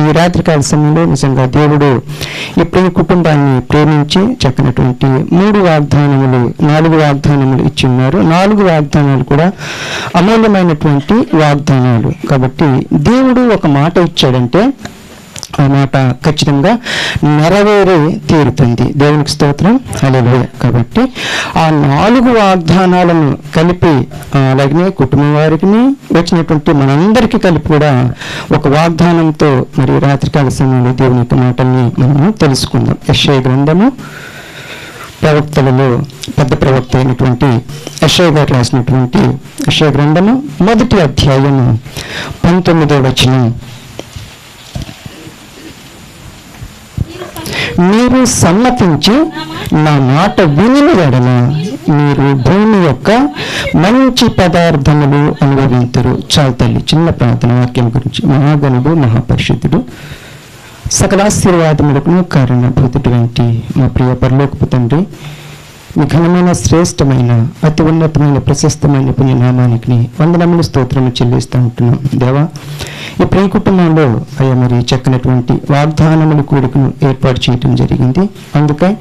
ఈ రాత్రికాల సమయంలో నిజంగా దేవుడు ఈ కుటుంబాన్ని ప్రేమించి చక్కనటువంటి 4 వాగ్దానములు ఇచ్చి ఉన్నారు. 4 వాగ్దానాలు కూడా అమూల్యమైనటువంటి వాగ్దానాలు. కాబట్టి దేవుడు ఒక మాట ఇచ్చాడంటే ఆ మాట ఖచ్చితంగా నెరవేరే తీరుతుంది. దేవునికి స్తోత్రం, హల్లెలూయా. కాబట్టి ఆ 4 వాగ్దానాలను కలిపి అలాగనే కుటుంబం వారికి వచ్చినటువంటి మనందరికీ కలిపి కూడా ఒక వాగ్దానంతో మరి రాత్రికాల సమయంలో దేవుని యొక్క మాటల్ని మనం తెలుసుకుందాం. యెషయా గ్రంథము ప్రవక్తలలో పెద్ద ప్రవక్త అయినటువంటి యెషయా గారు రాసినటువంటి యెషయా గ్రంథము 1వ అధ్యాయము 19వ వచనం. మీరు సమ్మతించి నా మాట విని ఎడల మీరు భూమి యొక్క మంచి పదార్థములు అనుభవింతురు. చాలు తల్లి, చిన్న ప్రార్థన వాక్యం గురించి. మహాగణుడు, మహాపరిశుద్ధుడు, సకలాశీర్వాదములకు కారణభూతుటువంటి మా ప్రియ పరలోకపు తండ్రి, మీ ఘనమైన శ్రేష్టమైన అతి ఉన్నతమైన ప్రశస్తమైన పుణ్యనామానికి వందనములు స్తోత్రము చెల్లిస్తూ ఉంటున్నాం. దేవా, ఈ ప్రియ కుటుంబంలో అయ్యా మరి చక్కనటువంటి వాగ్దానముల కూడికను ఏర్పాటు చేయడం జరిగింది. అందుకై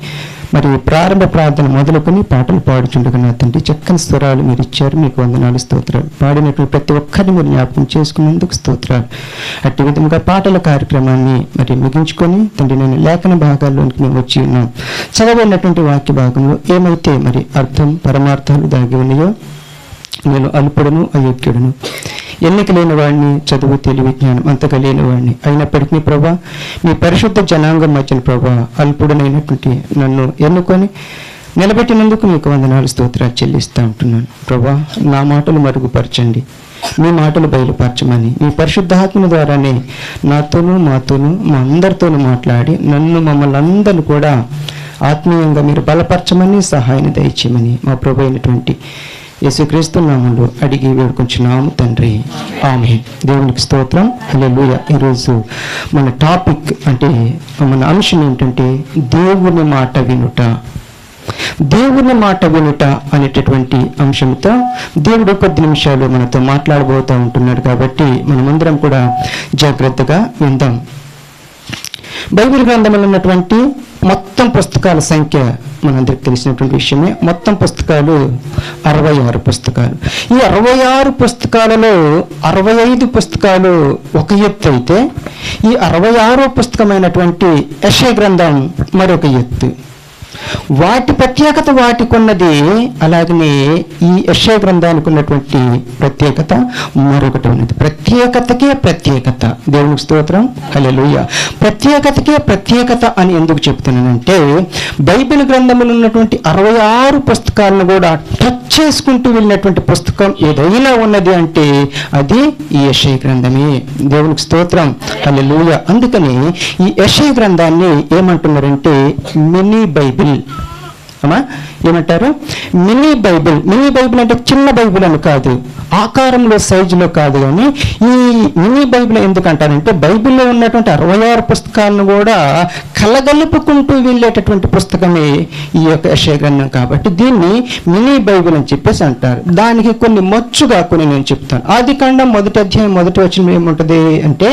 మరి ప్రారంభ ప్రార్థన మొదలుకొని పాటలు పాడుచుండగా నా తండ్రి చక్కని స్వరాలు మీరు ఇచ్చారు. మీకు వందనాలు, స్తోత్రాలు. పాడినటువంటి ప్రతి ఒక్కరిని మీరు జ్ఞాపకం చేసుకున్నందుకు స్తోత్రాలు. అట్టి విధంగా పాటల కార్యక్రమాన్ని మరి ముగించుకొని తండ్రి నేను లేఖన భాగాల్లోనికి మేము వచ్చి ఉన్నాం. చదవబడినటువంటి వాక్య భాగంలో ఏమైతే మరి అర్థం పరమార్థాలు దాగి ఉన్నాయో, నేను అల్పుడను అయోగ్యుడను, ఎన్నిక లేని వాడిని, చదువు తెలివి జ్ఞానం అంతగా లేని వాడిని, అయినప్పటికీ ప్రభా మీ పరిశుద్ధ జనాంగం మధ్యన ప్రభా అల్పుడనైనటువంటి నన్ను ఎన్నుకొని నిలబెట్టినందుకు మీకు వందనాలు, స్తోత్రాలు చెల్లిస్తూ ఉంటున్నాను. ప్రభా, నా మాటలు మరుగుపరచండి, మీ మాటలు బయలుపరచమని మీ పరిశుద్ధాత్మ ద్వారానే నాతోనూ మాతోనూ మా అందరితోనూ మాట్లాడి నన్ను మమ్మల్ని అందరూ కూడా ఆత్మీయంగా మీరు బలపరచమని సహాయాన్ని దయచేయమని మా ప్రభు అయినటువంటి యేసుక్రీస్తు నామములో అడిగి వేడుకొంచున్నాము తండ్రి, ఆమేన్. దేవునికి స్తోత్రం, హల్లెలూయా. ఈరోజు మన టాపిక్ అంటే మన అంశం ఏంటంటే దేవుని మాట వినుట. దేవుని మాట వినుట అనేటటువంటి అంశంతో దేవుడు కొద్ది నిమిషాలు మనతో మాట్లాడబోతూ ఉంటున్నాడు. కాబట్టి మనమందరం కూడా జాగ్రత్తగా విందాం. బైబిల్ గ్రంథంలో ఉన్నటువంటి మొత్తం పుస్తకాల సంఖ్య మనందరికి తెలిసినటువంటి విషయమే. మొత్తం పుస్తకాలు 66 పుస్తకాలు. ఈ 66 పుస్తకాలలో 65 పుస్తకాలు ఒక ఎత్తు అయితే, ఈ 66వ పుస్తకమైనటువంటి యెషయా గ్రంథం మరొక ఎత్తు. వాటి ప్రత్యేకత వాటికి ఉన్నది. అలాగనే ఈ యెషయా గ్రంథానికి ఉన్నటువంటి ప్రత్యేకత మరొకటి ఉన్నది. ప్రత్యేకతకే ప్రత్యేకత. దేవునికి స్తోత్రం, హల్లెలూయా. ప్రత్యేకతకే ప్రత్యేకత అని ఎందుకు చెప్తున్నానంటే, బైబిల్ గ్రంథంలో ఉన్నటువంటి 66 పుస్తకాలను కూడా టచ్ చేసుకుంటూ వెళ్ళినటువంటి పుస్తకం ఏదైనా ఉన్నది అంటే అది ఈ యెషయా గ్రంథమే. దేవునికి స్తోత్రం, హల్లెలూయా. అందుకని ఈ యెషయా గ్రంథాన్ని ఏమంటున్నారంటే మినీ బైబిల్. అమ్మా ఏమంటారు? Mini Bible. మినీ బైబిల్ అంటే చిన్న బైబిల్ అని కాదు, ఆకారంలో సైజులో కాదు. కానీ ఈ మినీ బైబిల్ ఎందుకంటారంటే బైబిల్లో ఉన్నటువంటి 66 పుస్తకాలను కూడా కలగలుపుకుంటూ వెళ్ళేటటువంటి పుస్తకమే ఈ యొక్క యెషయా గ్రంథం. కాబట్టి దీన్ని మినీ బైబిల్ అని చెప్పేసి అంటారు. దానికి కొన్ని మచ్చుగా కొన్ని నేను చెప్తాను. ఆదికాండం 1వ అధ్యాయం 1వ వచనం ఏముంటుంది అంటే,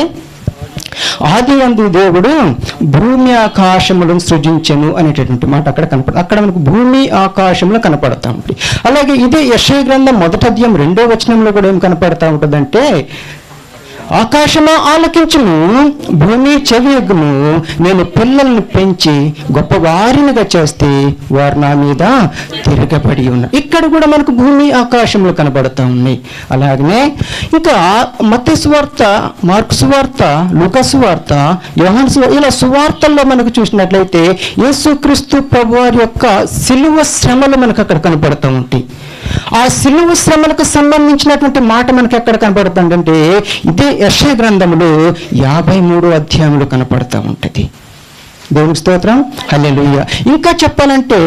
ఆదియందు దేవుడు భూమి ఆకాశములను సృజించెను అనేటటువంటి మాట అక్కడ కనపడ. అక్కడ మనకు భూమి ఆకాశములు కనపడతా ఉంటుంది. అలాగే ఇదే యెషయా గ్రంథం 1వ అధ్యాయం 2వ వచనంలో కూడా ఏం కనపడతా ఉంటుందంటే, ఆకాశమా ఆలకించును, భూమి చెవియొగ్గును, నేను పిల్లల్ని పెంచి గొప్పవారినిగా చేస్తే వారు నా మీద తిరగబడి ఉన్నారు. ఇక్కడ కూడా మనకు భూమి ఆకాశములు కనబడతా ఉన్నాయి. అలాగనే ఇంకా మత్తయి సువార్త, మార్కు సువార్త, లూకా సువార్త, యోహాను సువార్త, ఇలా సువార్తల్లో మనకు చూసినట్లయితే యేసుక్రీస్తు ప్రభువారి యొక్క సిలువ శ్రమలు మనకు అక్కడ కనబడుతూ ఉంటాయి. ఆ సిలువ శ్రమలకు సంబంధించినటువంటి మాట మనకి ఎక్కడ కనపడుతుందంటే ఇదే యెషయా గ్రంథంలో 53వ అధ్యాయంలో కనపడతా ఉంటుంది. దేవునికి స్తోత్రం, హల్లెలూయా. ఇంకా చెప్పాలంటే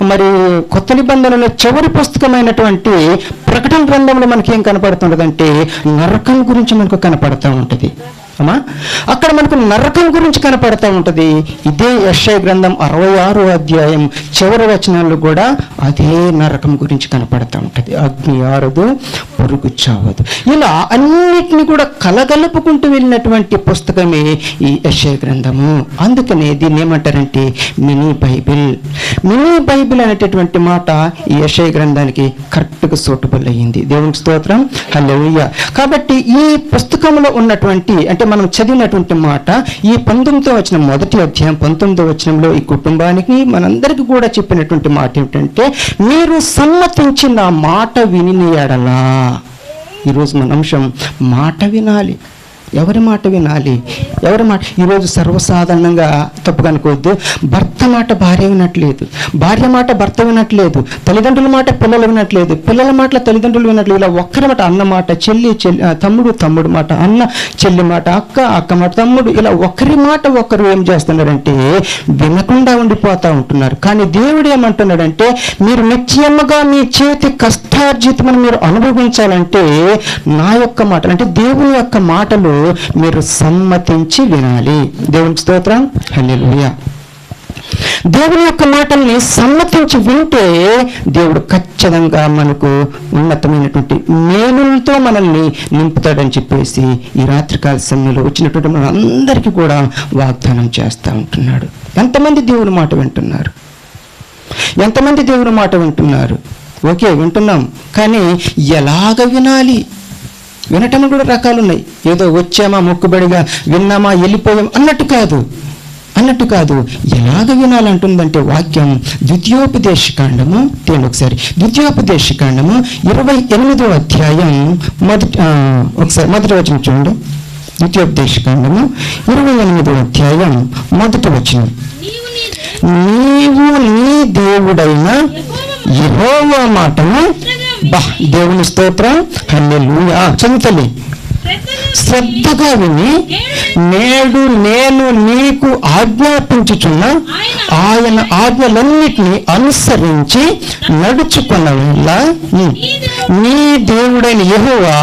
మరి కొత్త నిబంధనలో చివరి పుస్తకమైనటువంటి ప్రకటన గ్రంథంలో మనకి ఏం కనపడుతుంటుందంటే నరకం గురించి మనకు కనపడతా ఉంటుంది. అమ్మా అక్కడ మనకు నరకం గురించి కనపడతా ఉంటుంది. ఇదే యెషయా గ్రంథం 66వ అధ్యాయం చివరి వచనాల్లో కూడా అదే నరకం గురించి కనపడతా ఉంటుంది. అగ్ని ఆరదు, పొరుగు చావదు. ఇలా అన్నిటిని కూడా కలగలుపుకుంటూ వెళ్ళినటువంటి పుస్తకమే ఈ యెషయా గ్రంథము. అందుకనే దీన్ని ఏమంటారంటే మినీ బైబిల్. మినీ బైబిల్ అనేటటువంటి మాట ఈ యెషయా గ్రంథానికి కరెక్ట్గా సూటబుల్ అయ్యింది. దేవునికి స్తోత్రం, హల్లెలూయా. కాబట్టి ఈ పుస్తకంలో ఉన్నటువంటి అంటే మనం చదివినటువంటి మాట ఈ 19వ వచనం, మొదటి అధ్యాయం 19వ వచనంలో ఈ కుటుంబానికి మనందరికీ కూడా చెప్పినటువంటి మాట ఏమిటంటే, మీరు సమ్మతించిన మాట విని ఎడలా. ఈరోజు మన అంశం మాట వినాలి. ఎవరి మాట వినాలి? ఎవరి మాట? ఈరోజు సర్వసాధారణంగా తప్పుగా అనుకోవద్దు, భర్త మాట భార్య వినట్లేదు, భార్య మాట భర్త వినట్లేదు, తల్లిదండ్రుల మాట పిల్లలు వినట్లేదు, పిల్లల మాటల తల్లిదండ్రులు వినట్లేదు. ఇలా ఒక్కరి మాట, అన్న మాట చెల్లి, తమ్ముడు మాట అన్న, చెల్లి మాట అక్క మాట తమ్ముడు, ఇలా ఒకరి మాట ఒకరు ఏం చేస్తున్నారంటే వినకుండా ఉండిపోతూ ఉంటున్నారు. కానీ దేవుడు ఏమంటున్నాడంటే, మీరు నిత్యముగా మీ చేతి కష్టార్జితమని మీరు అనుభవించాలంటే నా యొక్క మాటలు అంటే దేవుని యొక్క మాటలు మీరు సమ్మతించి వినాలి. దేవునికి స్తోత్రం, హల్లెలూయా. దేవుని యొక్క మాటల్ని సమ్మతించి వింటే దేవుడు ఖచ్చితంగా మనకు ఉన్నతమైనటువంటి మేలులతో మనల్ని నింపుతాడని చెప్పేసి ఈ రాత్రికాల సమయంలో వచ్చినటువంటి మన అందరికీ కూడా వాగ్దానం చేస్తూ ఉంటున్నాడు. ఎంతమంది దేవుని మాట వింటున్నారు? ఎంతమంది దేవుని మాట వింటున్నారు? ఓకే, వింటున్నాం, కానీ ఎలాగ వినాలి? వినటం కూడా రకాలు ఉన్నాయి. ఏదో వచ్చామా మొక్కుబడిగా విన్నామా వెళ్ళిపోయాం అన్నట్టు కాదు. ఎలాగ వినాలంటుందంటే వాక్యం ద్వితీయోపదేశకాండము, తేండి ఒకసారి, ద్వితీయోపదేశకాండము 28వ అధ్యాయం మొదటి వచనం చూడండి. ద్వితీయోపదేశకాండము 28వ అధ్యాయం మొదటి వచనం. నీవు నీ దేవుడైన యెహోవా మాటను దేవుని స్తోత్రం, హల్లెలూయా. చదువుతలే శ్రద్ధగా విని నేడు నేను నీకు ఆజ్ఞాపించుచున్న ఆయన ఆజ్ఞలన్నిటినీ అనుసరించి నడుచుకున్న నీ దేవుడైన యెహోవా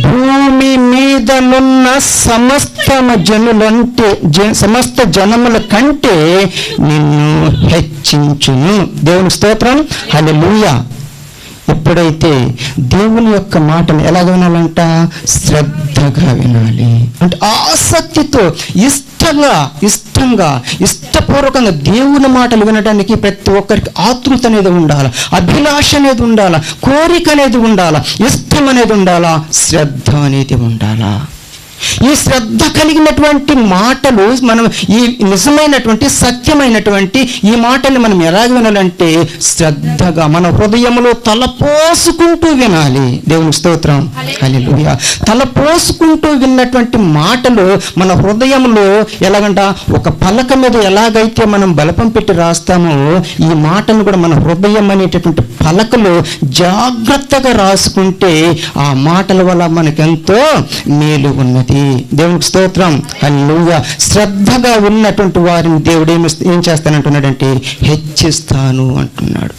భూమి మీదనున్న సమస్త జనముల కంటే నిన్ను హెచ్చించును. దేవుని స్తోత్రం, హల్లెలూయా. ఎప్పుడైతే దేవుని యొక్క మాటను ఎలా వినాలంట? శ్రద్ధగా వినాలి. అంటే ఆసక్తితో, ఇష్టపూర్వకంగా దేవుని మాటలు వినడానికి ప్రతి ఒక్కరికి ఆతృత అనేది ఉండాలి, అభిలాష అనేది ఉండాలా, కోరిక అనేది ఉండాలా, ఇష్టం అనేది ఉండాలా, శ్రద్ధ అనేది ఉండాలా. ఈ శ్రద్ధ కలిగినటువంటి మాటలు మనం, ఈ నిజమైనటువంటి సత్యమైనటువంటి ఈ మాటలు మనం ఎలాగ వినాలంటే శ్రద్ధగా మన హృదయంలో తలపోసుకుంటూ వినాలి. దేవుని స్తోత్రం, హల్లెలూయా. తలపోసుకుంటూ విన్నటువంటి మాటలు మన హృదయంలో ఎలాగంట, ఒక పలక మీద ఎలాగైతే మనం బలపం పెట్టి రాస్తామో ఈ మాటను కూడా మన హృదయం అనేటటువంటి పలకలో జాగ్రత్తగా రాసుకుంటే ఆ మాటల వల్ల మనకెంతో మేలు ఉన్నది. దేవునికి స్తోత్రం, హల్లెలూయా. శ్రద్ధగా ఉన్నటువంటి వారిని దేవుడు ఏం చేస్తానంటున్నాడంటే హెచ్చిస్తాను అంటున్నాడు.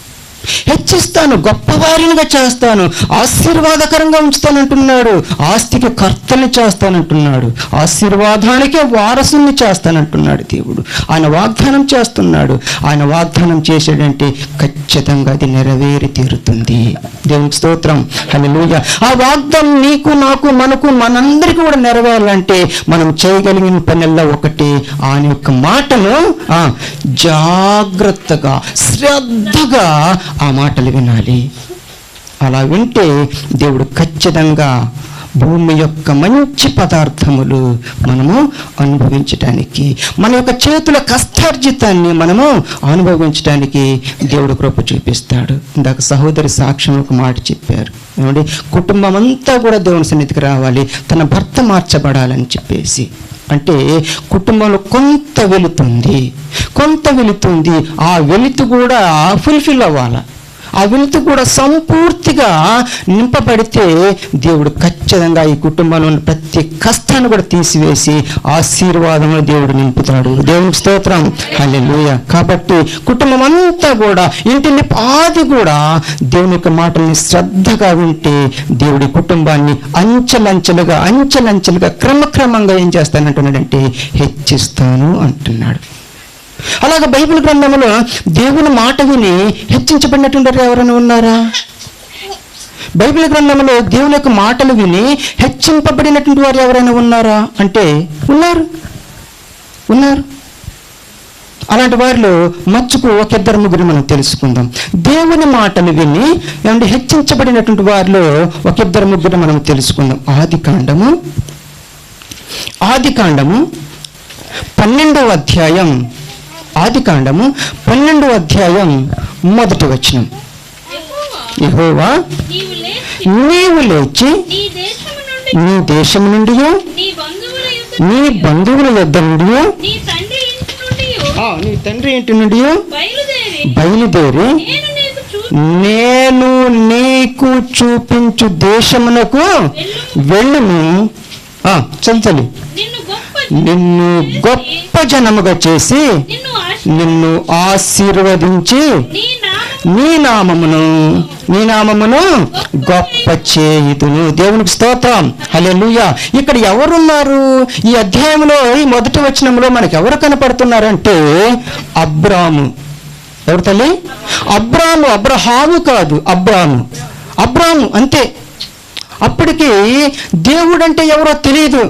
హెచ్చిస్తాను, గొప్పవారినిగా చేస్తాను, ఆశీర్వాదకరంగా ఉంచుతానంటున్నాడు, ఆస్తికి కర్తని చేస్తానంటున్నాడు, ఆశీర్వాదానికే వారసుని చేస్తానంటున్నాడు. దేవుడు ఆయన వాగ్దానం చేస్తున్నాడు. ఆయన వాగ్దానం చేసాడంటే ఖచ్చితంగా అది నెరవేరి తీరుతుంది. దేవునికి స్తోత్రం, హల్లెలూయా. ఆ వాగ్దానం నీకు, నాకు, మనకు, మనందరికీ కూడా నెరవేరాలంటే మనం చేయగలిగిన పనిలో ఒకటి, ఆయన యొక్క మాటను జాగ్రత్తగా శ్రద్ధగా ఆ మాటలు వినాలి. అలా వింటే దేవుడు ఖచ్చితంగా భూమి యొక్క మంచి పదార్థములు మనము అనుభవించటానికి, మన యొక్క చేతుల కష్టార్జితాన్ని మనము అనుభవించడానికి దేవుడు కృప చూపిస్తాడు. ఇందాక సహోదరి సాక్ష్యం ఒక మాట చెప్పారు, ఏమండి, కుటుంబం అంతా కూడా దేవుని సన్నిధికి రావాలి, తన భర్త మార్చబడాలని చెప్పేసి. అంటే కుటుంబంలో కొంత వెలుతుంది, ఆ వెలుతు కూడా ఫుల్ఫిల్ అవ్వాలి. ఆ వెలుతు కూడా సంపూర్తిగా నింపబడితే దేవుడు ఖచ్చితంగా ఈ కుటుంబంలో ఉన్న ప్రతి కష్టాన్ని కూడా తీసివేసి ఆశీర్వాదంలో దేవుడు నింపుతాడు. దేవునికి స్తోత్రం, హల్లెలూయా. కాబట్టి కుటుంబం అంతా కూడా, ఇంటిని ఆది కూడా దేవుని యొక్క మాటల్ని శ్రద్ధగా వింటే దేవుడి కుటుంబాన్ని అంచెలంచెలుగా క్రమక్రమంగా ఏం చేస్తానంటున్నాడంటే హెచ్చిస్తాను అంటున్నాడు. అలాగే బైబిల్ గ్రంథంలో దేవుని మాట విని హెచ్చించబడినటువంటి వారు ఎవరైనా ఉన్నారా? బైబిల్ గ్రంథంలో దేవుని యొక్క మాటలు విని హెచ్చింపబడినటువంటి వారు ఎవరైనా ఉన్నారా అంటే ఉన్నారు. అలాంటి వారిలో మచ్చుకు ఒక ఇద్దరు ముగ్గురు మనం తెలుసుకుందాం. దేవుని మాటలు విని ఏమంటే హెచ్చించబడినటువంటి వారిలో ఒక ఇద్దరు ముగ్గురు మనం తెలుసుకుందాం. ఆదికాండము 12వ అధ్యాయం, ఆదికాండము 12వ అధ్యాయం 1వ వచనం. యెహోవా నీవు లేచి నీ దేశము నుండి నీ బంధువుల యొద్ద నుండి నీ తండ్రి ఇంటి నుండి బయలుదేరి నేను నీకు చూపించు దేశమునకు వెళ్ళుము. చలి నిన్ను గొప్ప జనముగా చేసి నిన్ను ఆశీర్వదించి నీ నామమును గొప్ప చేయుదును. దేవునికి స్తోత్రం, హల్లెలూయా. ఇక్కడ ఎవరున్నారు ఈ అధ్యాయంలో? ఈ మొదటి వచనంలో మనకి ఎవరు కనపడుతున్నారంటే అబ్రాము. ఎవరు తల్లి? అబ్రహాము కాదు, అబ్రాము అంతే. అప్పటికి దేవుడు అంటే ఎవరో తెలియదు.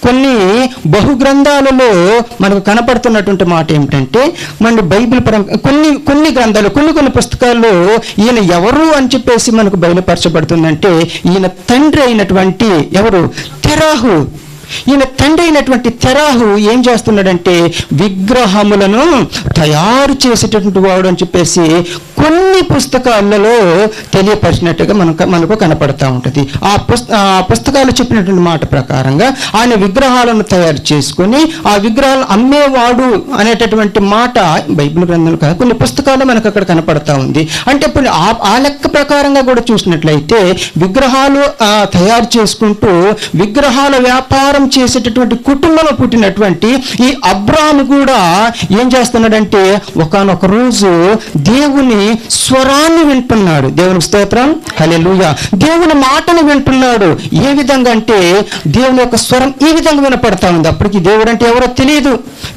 కొన్ని బహుగ్రంథాలలో మనకు కనపడుతున్నటువంటి మాట ఏమిటంటే, మన బైబిల్ పరంగా కొన్ని గ్రంథాలు కొన్ని పుస్తకాల్లో ఈయన ఎవరు అని చెప్పేసి మనకు బయలుపరచబడుతుందంటే, ఈయన తండ్రి అయినటువంటి ఎవరు? తెరాహు. ఈయన తండ్రి అయినటువంటి తెరాహు ఏం చేస్తున్నాడంటే విగ్రహములను తయారు చేసేటటువంటి వాడు అని చెప్పేసి కొన్ని పుస్తకాలలో తెలియపరిచినట్టుగా మనకు కనపడతా ఉంటుంది. ఆ పుస్తకాలు చెప్పినటువంటి మాట ప్రకారంగా ఆయన విగ్రహాలను తయారు చేసుకొని ఆ విగ్రహాలను అమ్మేవాడు అనేటటువంటి మాట బైబిల్ గ్రంథంలో కాదు, కొన్ని పుస్తకాలు మనకు అక్కడ కనపడతా ఉంది. అంటే ఇప్పుడు ఆ లెక్క ప్రకారంగా కూడా చూసినట్లయితే విగ్రహాలు తయారు చేసుకుంటూ విగ్రహాల వ్యాపారం చేసేటటువంటి కుటుంబంలో పుట్టినటువంటి ఈ అబ్రాము కూడా ఏం చేస్తున్నాడంటే ఒకానొక రోజు దేవుని స్వరాన్ని వింటున్నాడు. దేవునికి స్తోత్రం, హల్లెలూయా. దేవుని మాటను వింటున్నాడు. ఏ విధంగా అంటే దేవుని యొక్క స్వరం ఈ విధంగా వినపడతా ఉంది. అప్పటికి దేవుడు అంటే ఎవరో తెలియదు,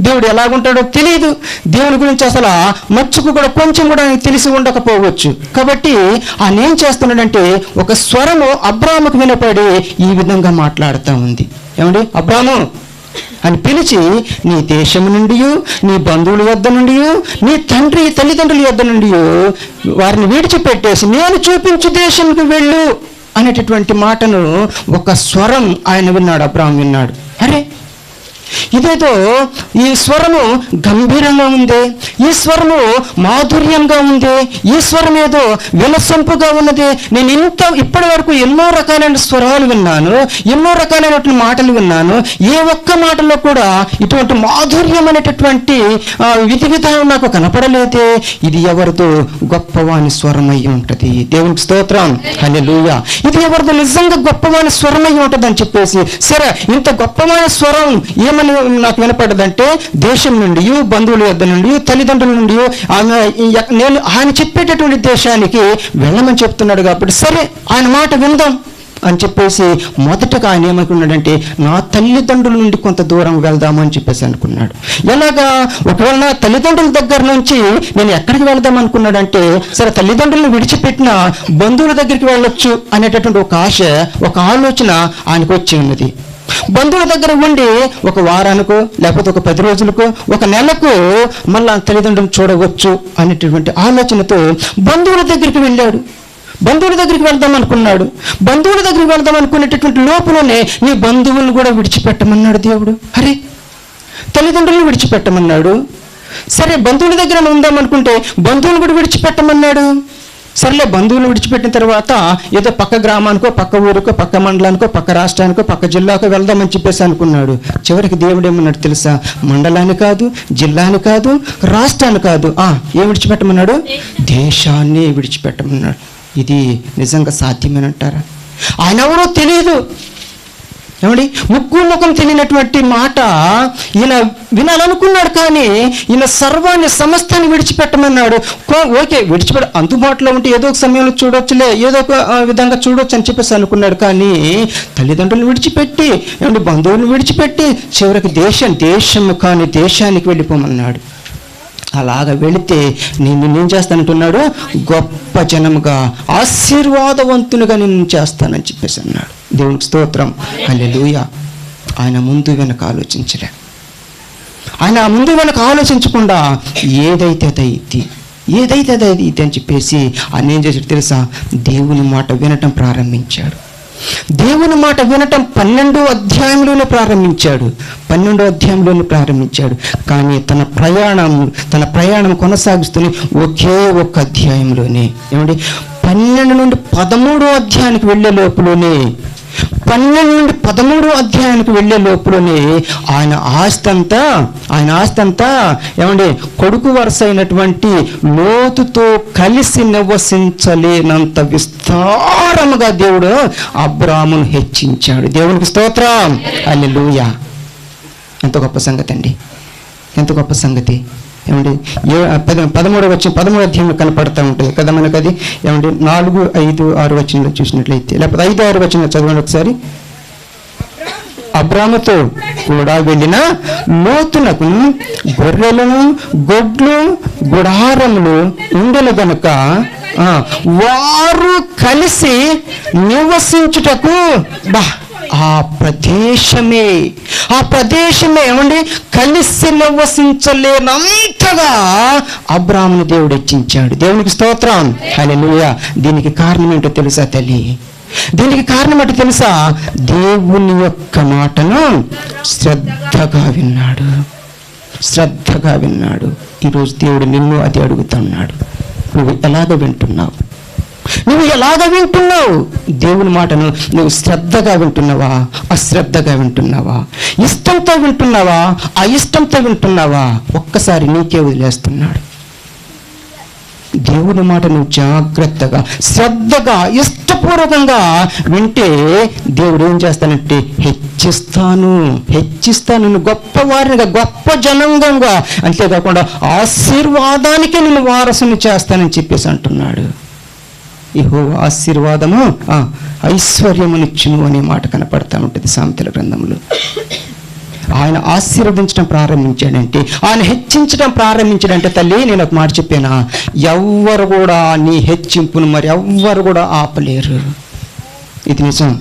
దేవుడు ఎలాగుంటాడో తెలియదు, దేవుని గురించి అసలు మచ్చుకు కూడా కొంచెం కూడా తెలిసి ఉండకపోవచ్చు. కాబట్టి ఆయన ఏం చేస్తున్నాడంటే ఒక స్వరము అబ్రాముకు వినపడి ఈ విధంగా మాట్లాడుతూ ఉంది. ఏమండి? అబ్రాము అని పిలిచి నీ దేశము నుండి నీ బంధువుల యొద్ద నుండి నీ తల్లిదండ్రుల యొద్ద నుండి వారిని విడిచిపెట్టేసి నేను చూపించు దేశానికి వెళ్ళు అనేటటువంటి మాటను ఒక స్వరం ఆయన విన్నాడు, అబ్రాము విన్నాడు. అరే ఇదేదో ఈ స్వరము గంభీరంగా ఉంది, ఈ స్వరము మాధుర్యంగా ఉంది, ఈ స్వరం ఏదో వినసొంపుగా ఉన్నది. నేను ఇప్పటి వరకు ఎన్నో రకాలైన స్వరాలు విన్నాను, ఎన్నో రకాలైనటువంటి మాటలు విన్నాను, ఏ ఒక్క మాటలో కూడా ఇటువంటి మాధుర్యం అనేటటువంటి విధి విధానం నాకు కనపడలేదే. ఇది ఎవరిదో గొప్పవాని స్వరం అయి ఉంటుంది. దేవునికి స్తోత్రం, హల్లెలూయా. ఇది ఎవరిదో నిజంగా గొప్పవాని స్వరం అయి ఉంటుంది అని చెప్పేసి, సరే ఇంత గొప్పవాని స్వరం ఏమని నాకు వినపడదంటే దేశం నుండి బంధువుల యొద్ద నుండి తల్లిదండ్రుల నుండి నేను ఆయన చెప్పేటటువంటి దేశానికి వెళ్ళమని చెప్తున్నాడు. కాబట్టి సరే ఆయన మాట విందాం అని చెప్పేసి మొదటగా ఆయన ఏమనుకున్నాడంటే నా తల్లిదండ్రుల నుండి కొంత దూరం వెళ్దామని చెప్పేసి అనుకున్నాడు. ఎలాగా? ఒకవేళ నా తల్లిదండ్రుల దగ్గర నుంచి నేను ఎక్కడికి వెళ్దాం అనుకున్నాడంటే సరే తల్లిదండ్రులను విడిచిపెట్టిన బంధువుల దగ్గరికి వెళ్ళొచ్చు అనేటటువంటి ఒక ఆశ, ఒక ఆలోచన ఆయనకు వచ్చి ఉన్నది. బంధువుల దగ్గర ఉండి ఒక వారానికో లేకపోతే ఒక 10 రోజులకో ఒక నెలకు మళ్ళా తల్లిదండ్రులను చూడవచ్చు అనేటటువంటి ఆలోచనతో బంధువుల దగ్గరికి వెళ్ళాడు. బంధువుల దగ్గరికి వెళ్దాం అనుకున్నాడు. బంధువుల దగ్గరికి వెళ్దాం అనుకునేటటువంటి లోపలనే నీ బంధువులను కూడా విడిచిపెట్టమన్నాడు దేవుడు. అరే తల్లిదండ్రులను విడిచిపెట్టమన్నాడు. సరే బంధువుల దగ్గర ఉందాం అనుకుంటే బంధువులు కూడా విడిచిపెట్టమన్నాడు. సర్లే బంధువులు విడిచిపెట్టిన తర్వాత ఏదో పక్క గ్రామానికో పక్క ఊరికో పక్క మండలానికో పక్క రాష్ట్రానికో పక్క జిల్లాకో వెళ్దామని చెప్పేసి అనుకున్నాడు. చివరికి దేవుడు ఏమన్నాడు తెలుసా? మండలాన్ని కాదు, జిల్లాని కాదు, రాష్ట్రాన్ని కాదు, ఏం విడిచిపెట్టమన్నాడు? దేశాన్ని విడిచిపెట్టమన్నాడు. ఇది నిజంగా సాధ్యమేనంటారా? ఆయన ఎవరో తెలియదు, ఏమండి, ముక్కు ముఖం తెలియనటువంటి మాట ఈయన వినాలనుకున్నాడు, కానీ ఈయన సర్వాన్ని సమస్తాన్ని విడిచిపెట్టమన్నాడు. ఓకే, విడిచిపెట్ట అందుబాటులో ఉంటే ఏదో ఒక సమయంలో చూడొచ్చులే, ఏదో ఒక విధంగా చూడొచ్చు అని చెప్పేసి అనుకున్నాడు. కానీ తల్లిదండ్రులను విడిచిపెట్టి, ఏమంటే బంధువులను విడిచిపెట్టి చివరికి దేశము కాని దేశానికి వెళ్ళిపోమన్నాడు. అలాగ వెళితే నేనేం చేస్తానంటున్నాడు, గొప్ప జనముగా ఆశీర్వాదవంతునిగా నేను చేస్తానని చెప్పేసి అన్నాడు. దేవునికి స్తోత్రం, హల్లెలూయా. ఆయన ముందు వెనక ఆలోచించలే. ఆయన ముందు వెనక ఆలోచించకుండా ఏదైతే అది అని చెప్పేసి ఆయన ఏం చేశాడు తెలుసా, దేవుని మాట వినటం ప్రారంభించాడు. దేవుని మాట వినటం 12వ అధ్యాయంలోనే ప్రారంభించాడు. కానీ తన ప్రయాణం కొనసాగిస్తూనే ఒకే ఒక్క అధ్యాయంలోనే, ఏమండి 12 నుండి 13వ అధ్యాయానికి వెళ్ళే లోపలనే 12 నుండి 13వ అధ్యాయానికి వెళ్ళే లోపలనే ఆయన ఆస్తి అంతా ఏమండి కొడుకు వరుస అయినటువంటి లోతుతో కలిసి నివసించలేనంత విస్తారముగా దేవుడు అబ్రాహామును హెచ్చించాడు. దేవునికి స్తోత్రం, హల్లెలూయా. ఎంత గొప్ప సంగతి అండి, ఎంత గొప్ప సంగతి. ఏమండి 13వ అధ్యాయంలో కనపడతా ఉంటుంది కదా మనకు అది. ఏమండి 4, 5, 6 వచనంలో చూసినట్లయితే, లేకపోతే 5, 6 వచనంలో చదవండి ఒకసారి. అబ్రాముతో కూడా వెళ్ళిన లోతునకు గొర్రెలను గొడ్లు గుడారములు ఉండెను గనుక వారు కలిసి నివసించుటకు ఆ ప్రదేశమే ఏమండి కలిసి నివసించలేనంతగా అబ్రాహామును దేవుడు హెచ్చించాడు. దేవునికి స్తోత్రం, హల్లెలూయా. దీనికి కారణం ఏంటో తెలుసా తల్లి? దీనికి కారణం ఏంటో తెలుసా? దేవుని యొక్క మాటను శ్రద్ధగా విన్నాడు. ఈరోజు దేవుడు నిన్ను అది అడుగుతున్నాడు, నువ్వు ఎలాగ వింటున్నావు? దేవుని మాటను నువ్వు శ్రద్ధగా వింటున్నావా, అశ్రద్ధగా వింటున్నావా? ఇష్టంతో వింటున్నావా, అయిష్టంతో వింటున్నావా? ఒక్కసారి నీకే వదిలేస్తున్నాడు. దేవుని మాట నువ్వు జాగ్రత్తగా, శ్రద్ధగా, ఇష్టపూర్వకంగా వింటే దేవుడు ఏం చేస్తానంటే హెచ్చిస్తాను గొప్పవారిగా, గొప్ప జనాంగంగా, అంతేకాకుండా ఆశీర్వాదానికి నేను వారసుని చేస్తానని చెప్పేసి అంటున్నాడు. యెహోవా ఆశీర్వాదము ఐశ్వర్యమునిచ్చును అనే మాట కనపడతా ఉంటుంది సామెతల గ్రంథంలో. ఆయన ఆశీర్వదించడం ప్రారంభించాడంటే, ఆయన హెచ్చించడం ప్రారంభించాడంటే తల్లి, నేను ఒక మాట చెప్పానా, ఎవ్వరు కూడా నీ హెచ్చింపును మరి ఎవ్వరు కూడా ఆపలేరు. ఇది నిజం.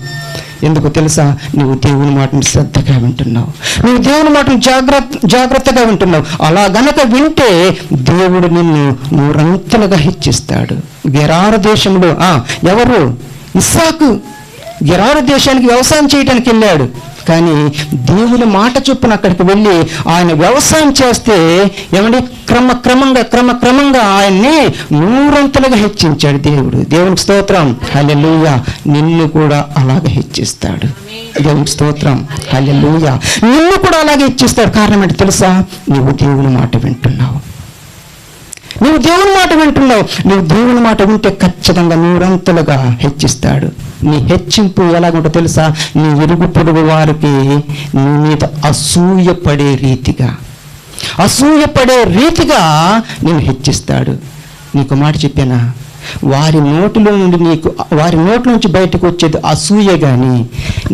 ఎందుకు తెలుసా? నువ్వు దేవుని మాటను శ్రద్ధగా వింటున్నావు, నువ్వు దేవుని మాటను జాగ్రత్తగా వింటున్నావు. అలా గనక వింటే దేవుడు నిన్ను నూరంతలుగా హెచ్చిస్తాడు. గెరారు దేశంలో ఎవరు? ఇస్సాకు గెరారు దేశానికి వ్యవసాయం చేయడానికి వెళ్ళాడు. కానీ దేవుని మాట చొప్పున అక్కడికి వెళ్ళి ఆయన వ్యవసాయం చేస్తే ఏమండి క్రమక్రమంగా ఆయన్ని నూరంతలుగా హెచ్చించాడు దేవుడు. దేవునికి స్తోత్రం, హల్లెలూయా. నిన్ను కూడా అలాగే హెచ్చిస్తాడు. దేవునికి స్తోత్రం, హల్లెలూయా. నిన్ను కూడా అలాగే హెచ్చిస్తాడు. కారణం ఏంటి తెలుసా? నువ్వు దేవుని మాట వింటున్నావు. నువ్వు దేవుని మాట వింటే ఖచ్చితంగా నూరంతలుగా హెచ్చిస్తాడు. నీ హెచ్చింపు ఎలాగుంటో తెలుసా? నీ ఇరుగు పొరుగు వారికి నీ మీద అసూయపడే రీతిగా నేను హెచ్చిస్తాడు. నీకు మాట చెప్పానా? వారి నోటి నుంచి బయటకు వచ్చేది అసూయ, గాని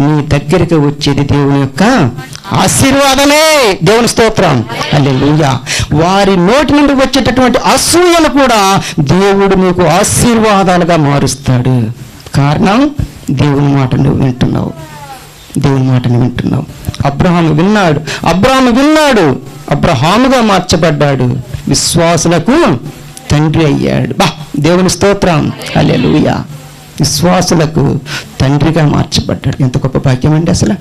నీ దగ్గరికి వచ్చేది దేవుని యొక్క ఆశీర్వాదమే. దేవుని స్తోత్రం, హల్లెలూయా. వారి నోటి నుండి వచ్చేటటువంటి అసూయను కూడా దేవుడు నీకు ఆశీర్వాదాలుగా మారుస్తాడు. కారణం దేవుని మాట నువ్వు వింటున్నావు. అబ్రహాము విన్నాడు, అబ్రహాముగా మార్చబడ్డాడు, విశ్వాసులకు తండ్రి అయ్యాడు. దేవుని స్తోత్రం, హల్లెలూయా. విశ్వాసులకు తండ్రిగా మార్చబడ్డాడు. ఎంత గొప్ప భాగ్యం అండి అసలు.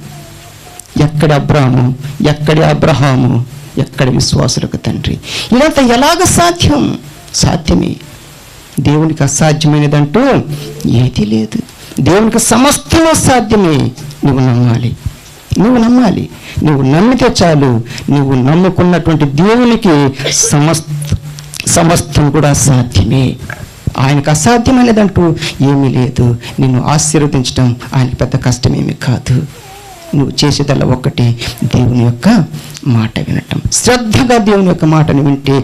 ఎక్కడ అబ్రాహాము, ఎక్కడి అబ్రహాము, ఎక్కడ విశ్వాసులకు తండ్రి. ఇదంతా ఎలాగ సాధ్యమే. దేవునికి అసాధ్యమైనదంటూ ఏదీ లేదు. దేవునికి సమస్తము సాధ్యమే. నువ్వు నమ్మాలి. నువ్వు నమ్మితే చాలు. నువ్వు నమ్ముకున్నటువంటి దేవునికి సమస్తం కూడా సాధ్యమే. ఆయనకు అసాధ్యమైనదంటూ ఏమీ లేదు. నిన్ను ఆశీర్వదించడం ఆయనకు పెద్ద కష్టమేమీ కాదు. నువ్వు చేసేదల్లా ఒక్కటి, దేవుని యొక్క మాట వినటం. శ్రద్ధగా దేవుని యొక్క మాటను వింటే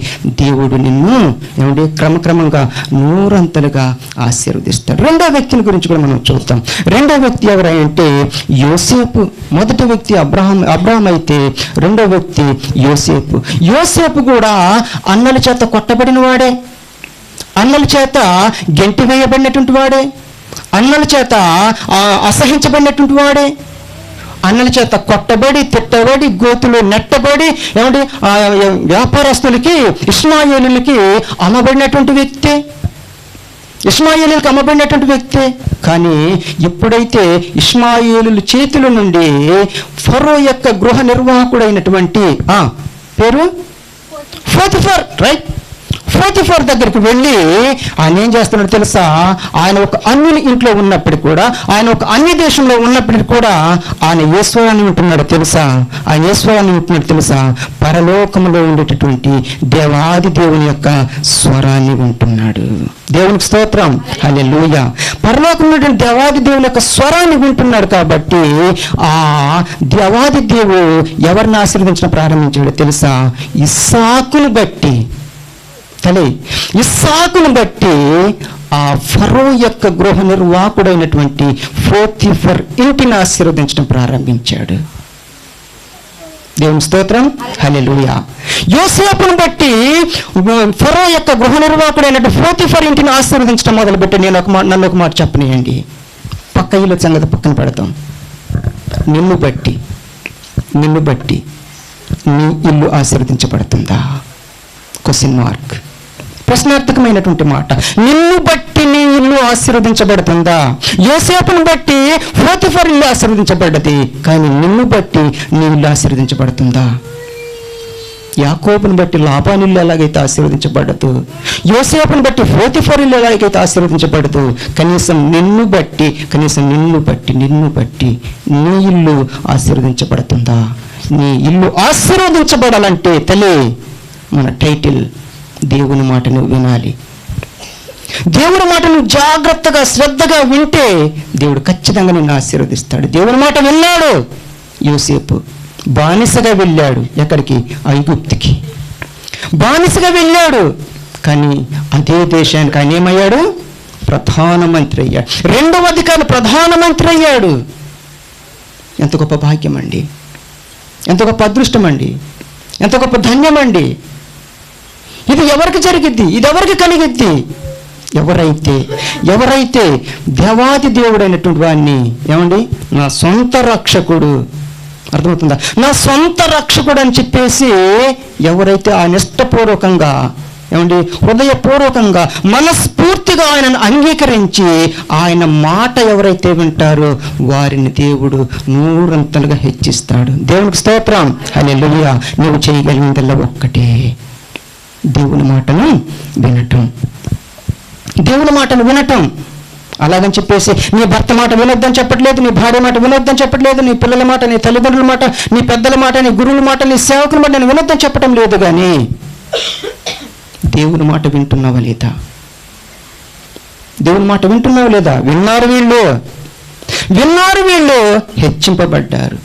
దేవుడు నిన్ను ఏమంటే క్రమక్రమంగా నూరంతలుగా ఆశీర్వదిస్తాడు. రెండో వ్యక్తిని గురించి కూడా మనం చూద్దాం. రెండో వ్యక్తి ఎవరంటే యోసేపు. మొదటి వ్యక్తి అబ్రహాం అయితే రెండో వ్యక్తి యోసేపు. యోసేపు కూడా అన్నల చేత కొట్టబడిన వాడే, అన్నల చేత గెంటి వేయబడినటువంటి వాడే, అన్నల చేత అసహించబడినటువంటి వాడే, అన్నల చేత కొట్టబడి తిట్టబడి గోతులు నెట్టబడి ఏమంటే వ్యాపారస్తులకి ఇష్మాయేలులకి అమ్మబడినటువంటి వ్యక్తి, ఇష్మాయేలులకు అమ్మబడినటువంటి వ్యక్తి. కానీ ఎప్పుడైతే ఇష్మాయేలు చేతుల నుండి ఫరో యొక్క గృహ నిర్వాహకుడైనటువంటి పేరు పోతిఫర్, రైట్, పోతిఫర్ దగ్గరికి వెళ్ళి ఆయన ఏం చేస్తున్నాడు తెలుసా? ఆయన ఒక అన్యుని ఇంట్లో ఉన్నప్పటికీ కూడా, ఆయన ఒక అన్య దేశంలో ఉన్నప్పటికీ కూడా ఆయన ఏ స్వరాన్ని వింటున్నాడో తెలుసా? ఆయన ఏ స్వరాన్ని వింటున్నాడు తెలుసా? పరలోకంలో ఉండేటటువంటి దేవాది దేవుని యొక్క స్వరాన్ని వింటున్నాడు. దేవునికి స్తోత్రం, హల్లెలూయా. పరలోకంలో ఉన్నటువంటి దేవాది దేవుని యొక్క స్వరాన్ని వింటున్నాడు. కాబట్టి ఆ దేవాది దేవుడు ఎవరిని ఆశీర్వదించడం ప్రారంభించాడో తెలుసా? ఇస్సాకును బట్టి, ఇస్సాకును బట్టి ఆ ఫరో యొక్క గృహ నిర్వాహకుడైనటువంటి పోతిఫర్ ఇంటిని ఆశీర్వదించడం ప్రారంభించాడు. దేవుని స్తోత్రం, హల్లెలూయా. యోసేపును బట్టి ఫరో యొక్క గృహ నిర్వాహకుడైనటువంటి పోతిఫర్ ఇంటిని ఆశీర్వదించడం మొదలుపెట్టి నన్ను ఒక మాట చెప్పనియండి. పక్క ఇల్లు సంగతి పక్కన పెడతాం. నిన్ను బట్టి నీ ఇల్లు ఆశీర్వదించబడుతుందా? క్వశ్చన్ మార్క్, ప్రశ్నార్థకమైనటువంటి మాట. నిన్ను బట్టి నీ ఇల్లు ఆశీర్వదించబడుతుందా? యోసేపును బట్టి పోతిఫర్ ఇల్లు ఆశీర్వదించబడ్డది, కానీ నిన్ను బట్టి నీ ఇల్లు ఆశీర్వదించబడుతుందా? యాకోబును బట్టి లాబాను ఇల్లు ఎలాగైతే ఆశీర్వదించబడదు, యోసేపును బట్టి పోతిఫర్ ఇల్లు ఎలాగైతే ఆశీర్వదించబడదు, కనీసం నిన్ను బట్టి నీ ఇల్లు ఆశీర్వదించబడుతుందా? నీ ఇల్లు ఆశీర్వదించబడాలంటే తల్లి, మన టైటిల్ దేవుని మాట నువ్వు వినాలి. దేవుని మాట నువ్వు జాగ్రత్తగా శ్రద్ధగా వింటే దేవుడు ఖచ్చితంగా నిన్ను ఆశీర్వదిస్తాడు. దేవుని మాట విన్నాడు యోసేపు. బానిసగా వెళ్ళాడు, ఎక్కడికి? ఐగుప్తుకి బానిసగా వెళ్ళాడు. కానీ అదే దేశానికి ఆయన ఏమయ్యాడు? ప్రధానమంత్రి అయ్యాడు. రెండవ అధికారి ప్రధానమంత్రి అయ్యాడు. ఎంత గొప్ప భాగ్యం అండి, ఎంత గొప్ప అదృష్టం అండి, ఎంత గొప్ప ధన్యం అండి. ఇది ఎవరికి జరిగిద్ది? ఇది ఎవరికి కలిగిద్ది? ఎవరైతే దేవాది దేవుడైనటువంటి వాడిని ఏమండి నా సొంత రక్షకుడు, అర్థమవుతుందా? నా సొంత రక్షకుడు అని చెప్పేసి ఎవరైతే ఆయన ఇష్టపూర్వకంగా ఏమండి హృదయపూర్వకంగా మనస్ఫూర్తిగా ఆయనను అంగీకరించి ఆయన మాట ఎవరైతే వింటారో వారిని దేవుడు నూరంతలుగా హెచ్చిస్తాడు. దేవునికి స్తోత్రం, హల్లెలూయా. నువ్వు చేయగలిగిందల్లా ఒక్కటే, దేవుని మాటను వినటం. దేవుని మాటను వినటం. అలాగని చెప్పేసి నీ భర్త మాట వినొద్దని చెప్పట్లేదు, నీ భార్య మాట వినొద్దని చెప్పట్లేదు, నీ పిల్లల మాట, నీ తల్లిదండ్రుల మాట, నీ పెద్దల మాట, నీ గురువుల మాట, నీ సేవకుల మాట నేను వినొద్దని చెప్పటం లేదు. కానీ దేవుని మాట వింటున్నావా లేదా? దేవుని మాట వింటున్నావా లేదా? విన్నారు వీళ్ళు హెచ్చింపబడ్డారు.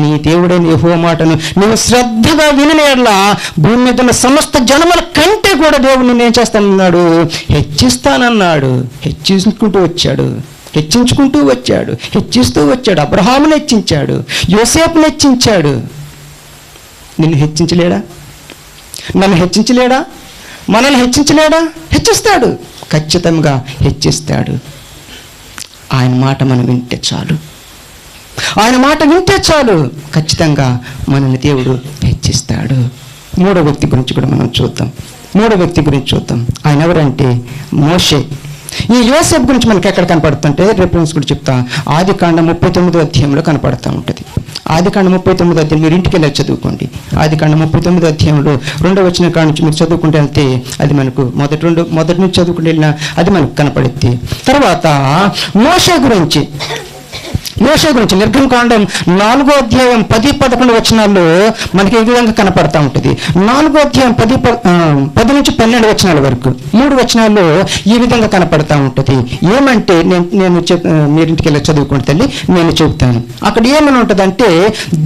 నీ దేవుడైన యెహోవా మాటను నువ్వు శ్రద్ధగా విననేలా భూమి మీద ఉన్న సమస్త జనముల కంటే కూడా దేవుడు నేను ఏం చేస్తానన్నాడు? హెచ్చిస్తానన్నాడు. హెచ్చించుకుంటూ వచ్చాడు. అబ్రహామును హెచ్చించాడు, యోసేపును హెచ్చించాడు. నిన్ను హెచ్చించలేడా? నన్ను హెచ్చించలేడా? మనల్ని హెచ్చించలేడా? హెచ్చిస్తాడు, ఖచ్చితంగా హెచ్చిస్తాడు. ఆయన మాట మనం వింటే చాలు, ఖచ్చితంగా మనల్ని దేవుడు హెచ్చిస్తాడు. మూడో వ్యక్తి గురించి కూడా మనం చూద్దాం. ఆయన ఎవరంటే మోషే. ఈ యోసేపు గురించి మనకి ఎక్కడ కనపడుతుంటే రిఫరెన్స్ కూడా చెప్తా. ఆదికాండం 39వ అధ్యాయంలో కనపడుతూ ఉంటుంది. ఆదికాండం 39వ అధ్యాయం మీరు ఇంటికి వెళ్ళి చదువుకోండి. ఆదికాండం 39వ అధ్యాయంలో 2వ వచనం కాడ నుంచి మీరు చదువుకుంటే వెళ్తే అది మనకు మొదటి నుంచి చదువుకుంటే వెళ్ళినా అది మనకు కనపడుద్ది. తర్వాత మోషే మోషే గురించి నిర్గమకాండం 4వ అధ్యాయం 10-11 వచనాల్లో మనకి ఈ విధంగా కనపడతా ఉంటుంది. 4వ అధ్యాయం 10 నుంచి 12 వచనాల వరకు 3 వచనాల్లో ఈ విధంగా కనపడతా ఉంటుంది. ఏమంటే మీరింటికి వెళ్ళి చదువుకుంటే తల్లి నేను చెబుతాను. అక్కడ ఏమని ఉంటుందంటే,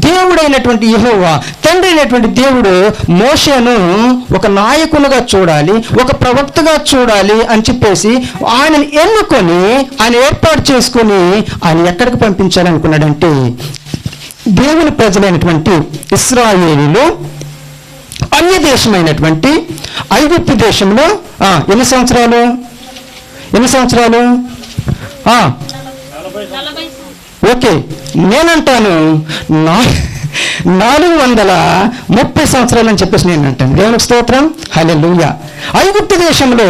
దేవుడైనటువంటి యెహోవా, తండ్రి అయినటువంటి దేవుడు మోషేను ఒక నాయకునిగా చూడాలి, ఒక ప్రవక్తగా చూడాలి అని చెప్పేసి ఆయనను ఎన్నుకొని ఆయన ఏర్పాటు చేసుకొని ఆయన ఎక్కడికి పంపించాలనుకున్నాడంటే, దేవుని ప్రజలైనటువంటి ఇశ్రాయేలీలు అన్య దేశమైనటువంటి ఐగుప్తు దేశంలో ఎన్ని సంవత్సరాలు 40 ఓకే, నేనంటాను 430 సంవత్సరాలు అని చెప్పేసి నేను అంటాను. దేవునికి స్తోత్రం, హల్లెలూయా. ఐగుప్తు దేశంలో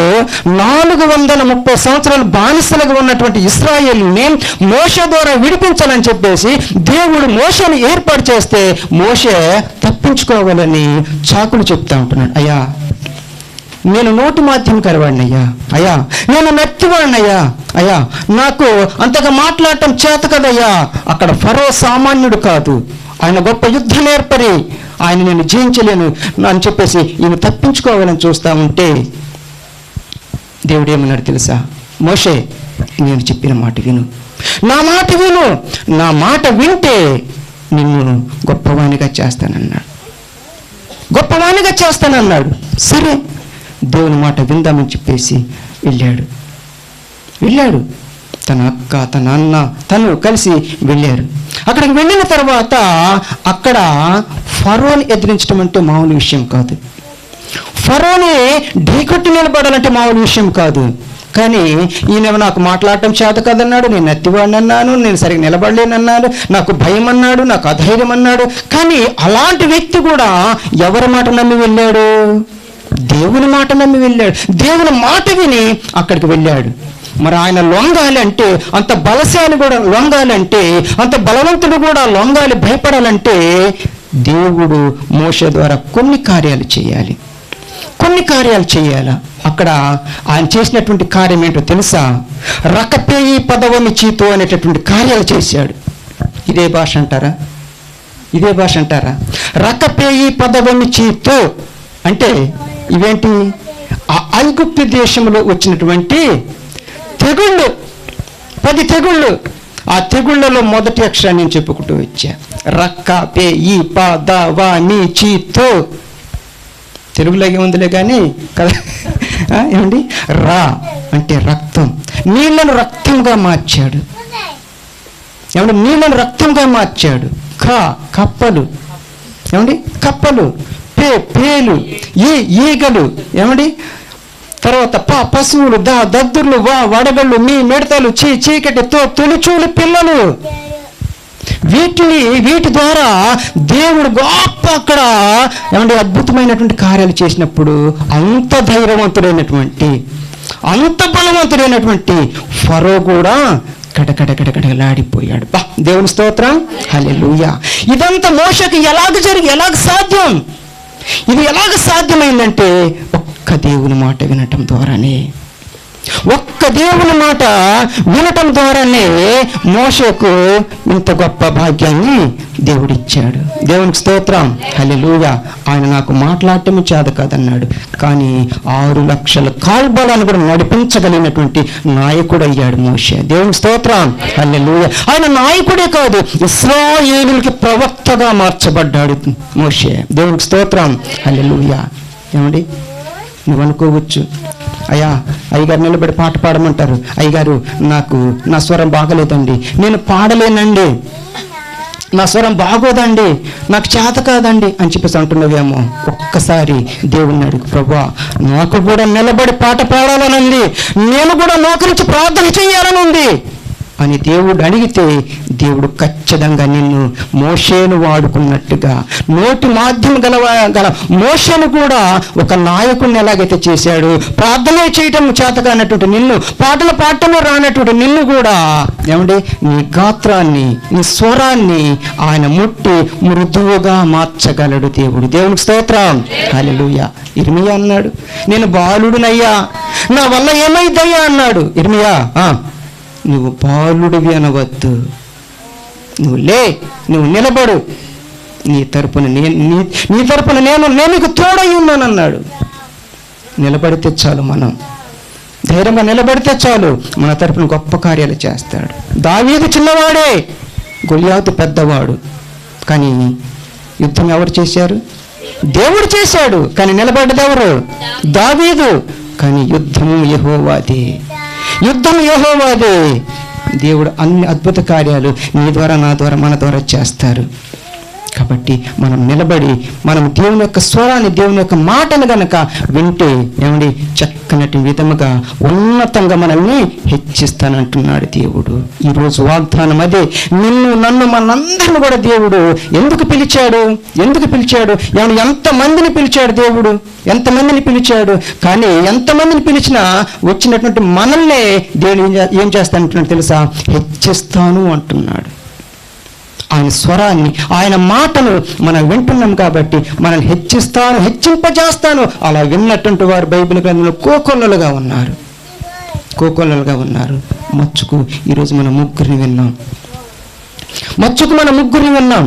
430 సంవత్సరాలు బానిసలుగా ఉన్నటువంటి ఇశ్రాయేలుని మోషే ద్వారా విడిపించాలని చెప్పేసి దేవుడు మోషేని ఏర్పాటు చేస్తే మోషే తప్పించుకోవాలని చాకులు చెప్తా ఉంటున్నాడు. అయ్యా, నేను నోటి మాధ్యం కరవాడినయ్యా, అయ్యా నేను నత్తివాడినయ్యా, అయ్యా నాకు అంతగా మాట్లాడటం చేత కదయ్యా. అక్కడ ఫరో సామాన్యుడు కాదు, ఆయన గొప్ప యుద్ధ నేర్పరి, ఆయన నేను జయించలేను అని చెప్పేసి ఈయన తప్పించుకోవాలని చూస్తా ఉంటే దేవుడు ఏమన్నాడు తెలుసా? మోషే, నేను చెప్పిన మాట విను, నా మాట విను, నా మాట వింటే నిన్ను గొప్పవానిగా చేస్తానన్నాడు, గొప్పవానిగా చేస్తానన్నాడు. సరే, దేవుని మాట విందామని చెప్పేసి వెళ్ళాడు. తన అక్క, తన అన్న, తను కలిసి వెళ్ళారు. అక్కడికి వెళ్ళిన తర్వాత అక్కడ ఫరోని ఎదిరించడం అంటే మామూలు విషయం కాదు, ఫరోని ఢీకొట్టి నిలబడాలంటే మామూలు విషయం కాదు. కానీ ఈయన నాకు మాట్లాడటం చేత కదన్నాడు, నేను నత్తివాడిని అన్నాను, నేను సరిగ్గా నిలబడలేనన్నాడు, నాకు భయం అన్నాడు, నాకు అధైర్యం అన్నాడు. కానీ అలాంటి వ్యక్తి కూడా ఎవరి మాట నమ్మి వెళ్ళాడు? దేవుని మాట నమ్మి వెళ్ళాడు. దేవుని మాట విని అక్కడికి వెళ్ళాడు. మరి ఆయన లొంగాలంటే, అంత బలశాలి కూడా లొంగాలంటే, అంత బలవంతుడు కూడా లొంగాలి, భయపడాలంటే దేవుడు మోషే ద్వారా కొన్ని కార్యాలు చేయాలి. అక్కడ ఆయన చేసినటువంటి కార్యం ఏంటో తెలుసా? రకపేయి పదవమి చీతో అనేటటువంటి కార్యాలు చేశాడు. ఇదే భాష అంటారా? రకపేయి పదవమి చీతో అంటే ఇవేంటి? ఆ ఐగుప్తు దేశంలో వచ్చినటువంటి తెగుళ్ళు, 10 తెగుళ్ళు. ఆ తెగుళ్ళలో మొదటి అక్షరాన్ని నేను చెప్పుకుంటూ వచ్చా. రక్క పే ఈ ప ద వ ని చి తో. తెలుగులాగే ఉందిలే కానీ కదా, ఏమండి? రా అంటే రక్తం, నీళ్లను రక్తంగా మార్చాడు. ఏమండి? నీళ్లను రక్తంగా మార్చాడు. కప్పలు, ఏమండి? కప్పలు, పేలు, ఈగలు, ఏమండి? తర్వాత పశువులు, దద్దుర్లు, వడగళ్ళు, మిడతలు, చీకటి, తొలిచూలు పిల్లలు. వీటి ద్వారా దేవుడు గొప్ప అక్కడ ఏమంటే అద్భుతమైనటువంటి కార్యాలు చేసినప్పుడు అంత ధైర్యవంతుడైనటువంటి, అంత బలవంతుడైనటువంటి ఫరో కూడా కడకడలాడిపోయాడు. దేవుని స్తోత్రం, హల్లెలూయా. ఇదంతా మోషేకి ఎలాగ సాధ్యం? ఇది ఎలాగ సాధ్యమైందంటే ఒక్క దేవుని మాట వినటం ద్వారానే. మోషేకు ఇంత గొప్ప భాగ్యాన్ని దేవుడిచ్చాడు. దేవునికి స్తోత్రం, హల్లెలూయా. ఆయన నాకు మాట్లాడటం చేత కాదన్నాడు, కానీ 6 లక్షల కాల్బలాన్ని కూడా నడిపించగలిగినటువంటి నాయకుడు అయ్యాడు మోషే. దేవునికి స్తోత్రం, హల్లెలూయా. ఆయన నాయకుడే కాదు, ఇశ్రాయేలుకి ప్రవక్తగా మార్చబడ్డాడు మోషే. దేవునికి స్తోత్రం, హల్లెలూయా. ఏమండి? నువ్వు అనుకోవచ్చు, అయ్యా అయ్యగారు నిలబడి పాట పాడమంటారు, అయ్యగారు నాకు నా స్వరం బాగలేదండి, నేను పాడలేనండి, నా స్వరం బాగోదండి, నాకు చేత కాదండి అని చెప్పేసి అంటున్నావేమో. ఒక్కసారి దేవుణ్ణి అడుగు, ప్రభువా నాకు కూడా నిలబడి పాట పాడాలనుంది, నేను కూడా మోకరించి ప్రార్థన చేయాలని ఉంది అని దేవుడు అడిగితే, దేవుడు ఖచ్చితంగా నిన్ను మోషేను వాడుకున్నట్టుగా నోటి మాధ్యం గల మోషేను కూడా ఒక నాయకుడిని ఎలాగైతే చేశాడు, ప్రార్థన చేయటం చేతగా అన్నటువంటి నిన్ను, పాటలు పాడటంలో రానటువంటి నిన్ను కూడా ఏమండి నీ గాత్రాన్ని, నీ స్వరాన్ని ఆయన ముట్టి మృదువుగా మార్చగలడు దేవుడు. దేవునికి స్తోత్రం, హల్లెలూయా. ఇర్మియా అన్నాడు, నేను బాలుడునయ్యా, నా వల్ల ఏమైద్దయ్యా అన్నాడు. ఇర్మియా, నువ్వు బాలుడివి అనవద్దు, నువ్వు లే, నువ్వు నిలబడు, నీ తరపున నేను నీకు తోడై ఉన్నానన్నాడు. నిలబడితే చాలు, మనం ధైర్యంగా నిలబడితే చాలు, మన తరపున గొప్ప కార్యాలు చేస్తాడు. దావీదు చిన్నవాడే, గొలియాతు పెద్దవాడు, కానీ యుద్ధం ఎవరు చేశారు? దేవుడు చేశాడు. కానీ నిలబడ్డది ఎవరు? దావీదు. కానీ యుద్ధము యెహోవాదే, యుద్ధం యెహోవాదే. దేవుడు అన్ని అద్భుత కార్యాలు నీ ద్వారా, నా ద్వారా, మన ద్వారా చేస్తారు. కాబట్టి మనం నిలబడి మనం దేవుని యొక్క స్వరాన్ని, దేవుని యొక్క మాటను గనక వింటే ఏమండి, చక్కనటి విధముగా ఉన్నతంగా మనల్ని హెచ్చిస్తానంటున్నాడు దేవుడు. ఈరోజు వాగ్దానం అదే. నిన్ను, నన్ను, మనందరిని కూడా దేవుడు ఎందుకు పిలిచాడు? ఏమన్నా ఎంతమందిని పిలిచాడు దేవుడు? ఎంతమందిని పిలిచాడు? కానీ ఎంతమందిని పిలిచినా వచ్చినటువంటి మనల్నే దేవుడు ఏం చేస్తానంటున్నాడు తెలుసా? హెచ్చిస్తాను అంటున్నాడు. ఆయన స్వరాన్ని, ఆయన మాటను మనం వింటున్నాం కాబట్టి మనల్ని హెచ్చింపజేస్తాను. అలా విన్నటువంటి వారు బైబిల్ గ్రంథంలో కోకొల్లలుగా ఉన్నారు. మచ్చుకు ఈరోజు మనం ముగ్గురిని విన్నాం.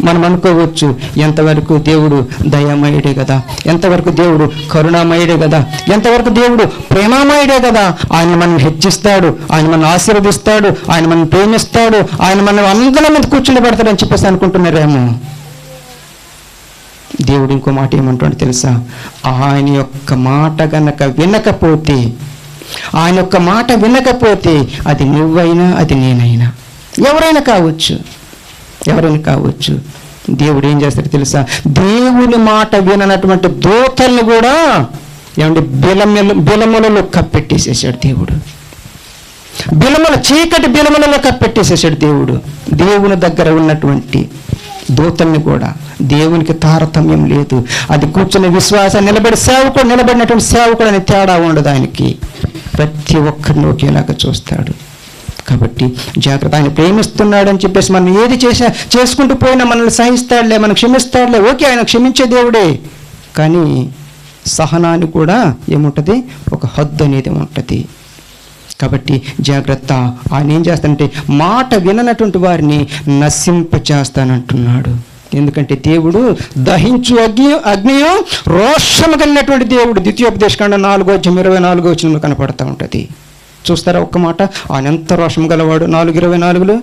మనం అనుకోవచ్చు, ఎంతవరకు దేవుడు దయామయుడే కదా, ఎంతవరకు దేవుడు కరుణామయుడే కదా, ఎంతవరకు దేవుడు ప్రేమామయుడే కదా, ఆయన మనం హెచ్చిస్తాడు, ఆయన మనం ఆశీర్వదిస్తాడు, ఆయన మనం ప్రేమిస్తాడు, ఆయన మనం అందరి మీద కూర్చుని పెడతాడని చెప్పేసి అనుకుంటున్నారేమో. దేవుడు ఇంకో మాట ఏమంటాడు తెలుసా? ఆయన యొక్క మాట గనక వినకపోతే, ఆయన యొక్క మాట వినకపోతే, అది నువ్వైనా, అది నేనైనా, ఎవరైనా కావచ్చు, దేవుడు ఏం చేస్తాడు తెలుసా? దేవుని మాట విననటువంటి దూతల్ని కూడా ఏమంటే బిలములలో కప్పెట్టేసేసాడు దేవుడు. చీకటి బిలములలో కప్పెట్టేసేసాడు దేవుడు. దేవుని దగ్గర ఉన్నటువంటి దూతల్ని కూడా, దేవునికి తారతమ్యం లేదు. అది కూర్చున్న విశ్వాసం నిలబడినటువంటి సేవకుడు అనే తేడా ఉండదు ఆయనకి. ప్రతి ఒక్కరిని ఒకేలాగా చూస్తాడు. కాబట్టి జాగ్రత్త. ఆయన ప్రేమిస్తున్నాడు అని చెప్పేసి మనం ఏది చేసుకుంటూ పోయినా మనల్ని సహిస్తాడులే, మనం క్షమిస్తాడులే, ఓకే, ఆయన క్షమించే దేవుడే. కానీ సహనానికి కూడా ఏముంటుంది? ఒక హద్దు అనేది ఉంటుంది. కాబట్టి జాగ్రత్త. ఆయన ఏం చేస్తానంటే మాట విననటువంటి వారిని నశింపచేస్తానంటున్నాడు. ఎందుకంటే దేవుడు దహించు అగ్నియు రోషము కలిగినటువంటి దేవుడు. ద్వితీయోపదేశకాండం 4:24 కనపడతా ఉంటుంది. చూస్తారా ఒక్క మాట? ఆయన ఎంత రోషం గలవాడు. 4:24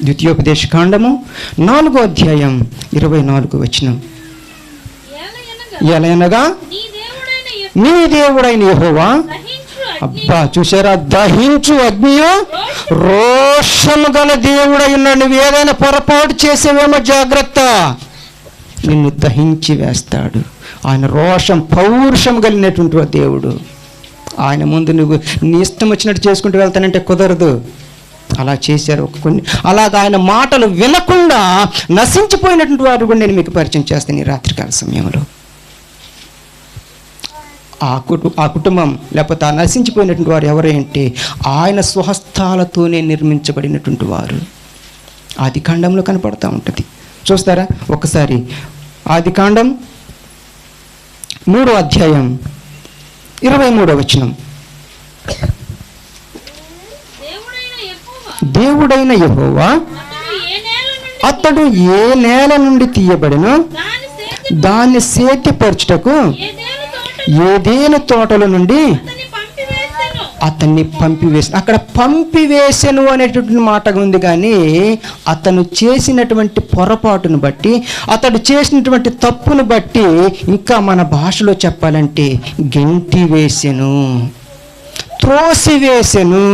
ద్వితీయోపదేశకాండము 4:24 ఎలయనగా నీ దేవుడైన యెహోవా, అబ్బా చూసారా, దహించు అగ్నియు రోషము గల దేవుడై ఉన్నాడు. నువ్వు ఏదైనా పొరపాటు చేసేవేమో జాగ్రత్త, నిన్ను దహించి వేస్తాడు. ఆయన రోషం, పౌరుషం కలిగినటువంటి దేవుడు. ఆయన ముందు నువ్వు నీ ఇష్టం వచ్చినట్టు చేసుకుంటూ వెళ్తానంటే కుదరదు. అలా చేశారు కొన్ని. అలాగా ఆయన మాటలు వినకుండా నశించిపోయినటువంటి వారు కూడా నేను మీకు పరిచయం చేస్తాను ఈ రాత్రికాల సమయంలో. ఆ కుటుంబం లేకపోతే ఆ నశించిపోయినటువంటి వారు ఎవరంటే ఆయన స్వహస్తాలతోనే నిర్మించబడినటువంటి వారు. ఆదికాండంలో కనపడతా ఉంటుంది. చూస్తారా ఒకసారి? ఆదికాండం 3:23 దేవుడైన యెహోవా అతడు ఏ నేల నుండి తీయబడినో దాన్ని సేద్యపరచుటకు ఏదేను తోటల నుండి అతన్ని పంపివేసి, అక్కడ పంపివేసెను అనేటువంటి మాట ఉంది. కానీ అతను చేసినటువంటి పొరపాటును బట్టి, అతడు చేసినటువంటి తప్పును బట్టి, ఇంకా మన భాషలో చెప్పాలంటే గెంటి వేసెను, త్రోసివేసెను,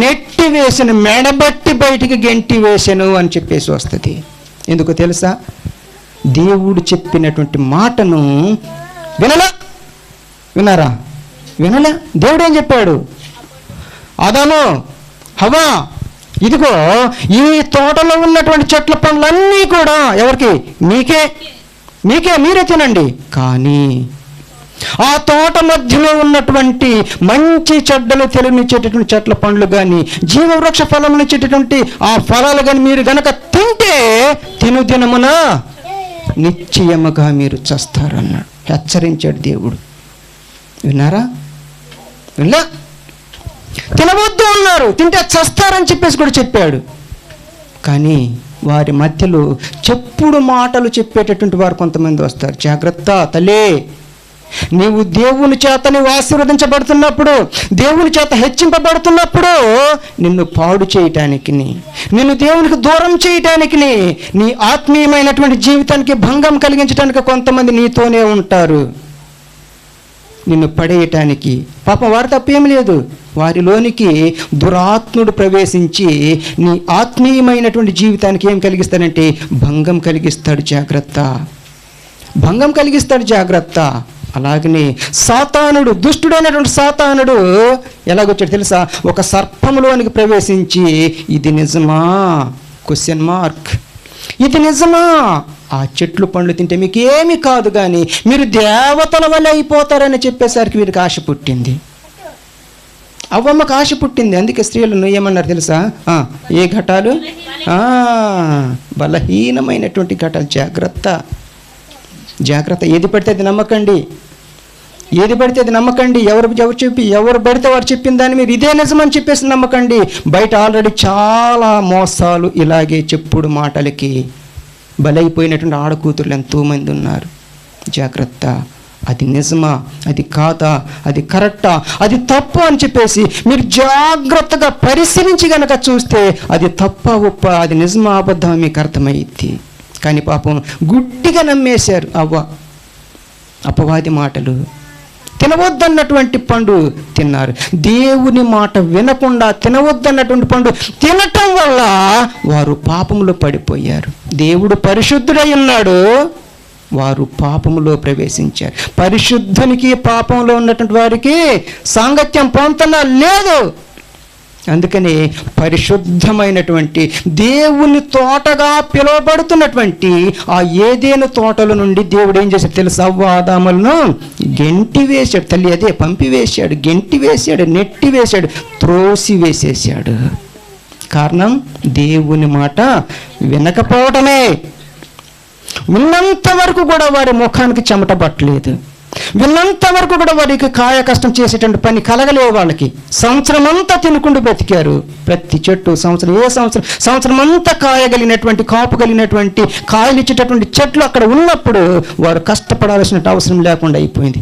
నెట్టి వేసెను, మెడబట్టి బయటికి గెంటి వేసెను అని చెప్పేసి వస్తుంది. ఎందుకు తెలుసా? దేవుడు చెప్పినటువంటి మాటను వినారా? దేవుడు ఏం చెప్పాడు? ఆదాము, హవ్వా, ఇదిగో ఈ తోటలో ఉన్నటువంటి చెట్ల పండ్లన్నీ కూడా ఎవరికి? మీరే తినండి. కానీ ఆ తోట మధ్యలో ఉన్నటువంటి మంచి చెడ్డలు తెలియనిచ్చేటటువంటి చెట్ల పండ్లు కానీ, జీవవృక్ష ఫలములు ఇచ్చేటటువంటి ఆ ఫలాలు కానీ మీరు గనక తింటే దినమున నిశ్చయముగా మీరు చస్తారన్నాడు. హెచ్చరించాడు దేవుడు. విన్నారా? తినవద్దు అన్నారు, తింటే చస్తారని చెప్పేసి కూడా చెప్పాడు. కానీ వారి మధ్యలో చెప్పుడు మాటలు చెప్పేటటువంటి వారు కొంతమంది వస్తారు. జాగ్రత్త తల్లే, నీవు దేవుని చేత నీవు ఆశీర్వదించబడుతున్నప్పుడు, దేవుని చేత హెచ్చింపబడుతున్నప్పుడు నిన్ను పాడు చేయటానికి, నిన్ను దేవునికి దూరం చేయటానికి, నీ ఆత్మీయమైనటువంటి జీవితానికి భంగం కలిగించడానికి కొంతమంది నీతోనే ఉంటారు, నిన్ను పడేయటానికి. పాపం వారి తప్పేం లేదు, వారిలోనికి దురాత్ముడు ప్రవేశించి నీ ఆత్మీయమైనటువంటి జీవితానికి ఏం కలిగిస్తాడంటే భంగం కలిగిస్తాడు. జాగ్రత్త, భంగం కలిగిస్తాడు. జాగ్రత్త. అలాగనే సాతానుడు, దుష్టుడైనటువంటి సాతానుడు ఎలాగొచ్చాడు తెలుసా? ఒక సర్పములోనికి ప్రవేశించి ఇది నిజమా? Question mark. ఇది నిజమా? ఆ చెట్లు పండ్లు తింటే మీకు ఏమి కాదు, కానీ మీరు దేవతల వల్ల అయిపోతారని చెప్పేసరికి వీరికి ఆశ పుట్టింది. అవ్వమ్మకు ఆశ పుట్టింది. అందుకే స్త్రీలను ఏమన్నారు తెలుసా? ఏ ఘటాలు? బలహీనమైనటువంటి ఘటాలు. జాగ్రత్త, జాగ్రత్త. ఏది పడితే అది నమ్మకండి, ఏది పడితే అది నమ్మకండి. ఎవరు పడితే వారు చెప్పిన దాన్ని మీరు ఇదే నిజమని చెప్పేసి నమ్మకండి. బయట ఆల్రెడీ చాలా మోసాలు ఇలాగే చెప్పుడు మాటలకి బలైపోయినటువంటి ఆడకూతురులు ఎంతోమంది ఉన్నారు. జాగ్రత్త. అది నిజమా, అది కాదా, అది కరెక్టా, అది తప్పు అని చెప్పేసి మీరు జాగ్రత్తగా పరిశీలించి గనక చూస్తే అది తప్ప ఒప్ప, అది నిజమా అబద్ధమా మీకు అర్థమైద్ది. కానీ పాపం గుడ్డిగా నమ్మేశారు. అపవాది మాటలు. తినవద్దన్నటువంటి పండు తిన్నారు. దేవుని మాట వినకుండా తినవద్దన్నటువంటి పండు తినటం వల్ల వారు పాపంలో పడిపోయారు. దేవుడు పరిశుద్ధుడై ఉన్నాడు, వారు పాపములో ప్రవేశించారు. పరిశుద్ధునికి పాపంలో ఉన్నటువంటి వారికి సాంగత్యం పొంతన లేదు. అందుకని పరిశుద్ధమైనటువంటి దేవుని తోటగా పిలువబడుతున్నటువంటి ఆ ఏదేను తోటల నుండి దేవుడు ఏం చేశాడు తెలుసా? అవ్వ ఆదాములను గెంటి వేశాడు. తల్లి అదే పంపివేశాడు, గెంటి వేశాడు, నెట్టి వేశాడు, త్రోసి వేసేసాడు. కారణం దేవుని మాట వినకపోవటమే. విన్నంత వరకు కూడా వారి ముఖానికి చెమట పట్టలేదు, విన్నంత వరకు కూడా వారికి కాయ కష్టం చేసేటువంటి పని కలగలేదు వాళ్ళకి. సంవత్సరం అంతా తినుకుంటూ బ్రతికారు. ప్రతి చెట్టు సంవత్సరం అంతా కాయగలిగినటువంటి, కాపు కలిగినటువంటి, కాయలు ఇచ్చేటటువంటి చెట్లు అక్కడ ఉన్నప్పుడు వారు కష్టపడాల్సిన అవసరం లేకుండా అయిపోయింది.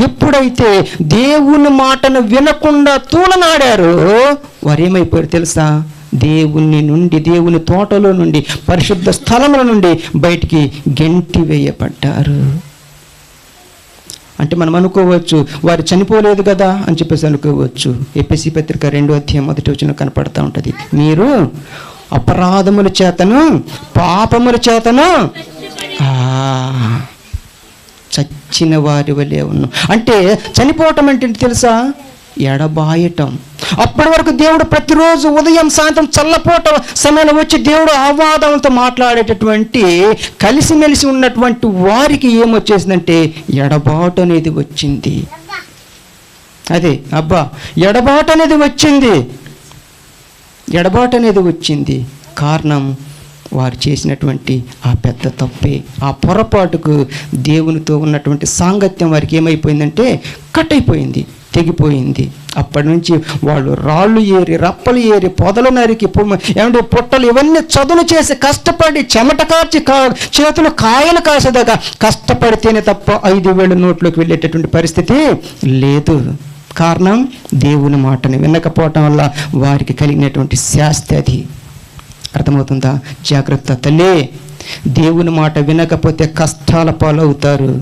ఎప్పుడైతే దేవుని మాటను వినకుండా తూలనాడారో వారు ఏమైపోయారు తెలుసా? దేవుని నుండి, దేవుని తోటలో నుండి, పరిశుద్ధ స్థలముల నుండి బయటికి గెంటి వేయబడ్డారు. అంటే మనం అనుకోవచ్చు వారు చనిపోలేదు కదా అని చెప్పేసి అనుకోవచ్చు. ఎఫెసీ పత్రిక 2వ అధ్యాయం 1వ వచనం కనపడతా ఉంటుంది. మీరు అపరాధముల చేతను పాపముల చేతను చచ్చిన వారి వలె ఉన్నాం. అంటే చనిపోవటం అంటే తెలుసా? ఎడబాయటం. అప్పటి వరకు దేవుడు ప్రతిరోజు ఉదయం సాయంత్రం చల్లపోట సమయంలో వచ్చి దేవుడు ఆవాదంతో మాట్లాడేటటువంటి, కలిసిమెలిసి ఉన్నటువంటి వారికి ఏమొచ్చేసిందంటే ఎడబాటు అనేది వచ్చింది. ఎడబాటు అనేది వచ్చింది. కారణం వారు చేసినటువంటి ఆ పెద్ద తప్పే. ఆ పొరపాటుకు దేవునితో ఉన్నటువంటి సాంగత్యం వారికి ఏమైపోయిందంటే కట్ అయిపోయింది, తెగిపోయింది. అప్పటి నుంచి వాళ్ళు రాళ్ళు ఏరి, రప్పలు ఏరి, పొదలు నరికి, పొట్టలు ఇవన్నీ చదును చేసి కష్టపడి చెమట కార్చి చేతులు కాయలు కాసేదాకా కష్టపడితేనే తప్ప 5,000 నోట్లోకి వెళ్ళేటటువంటి పరిస్థితి లేదు. కారణం దేవుని మాటని వినకపోవటం వల్ల వారికి కలిగినటువంటి శాస్తి అది. అర్థమవుతుందా? జాగ్రత్త తల్లి, దేవుని మాట వినకపోతే కష్టాల పాలవుతారు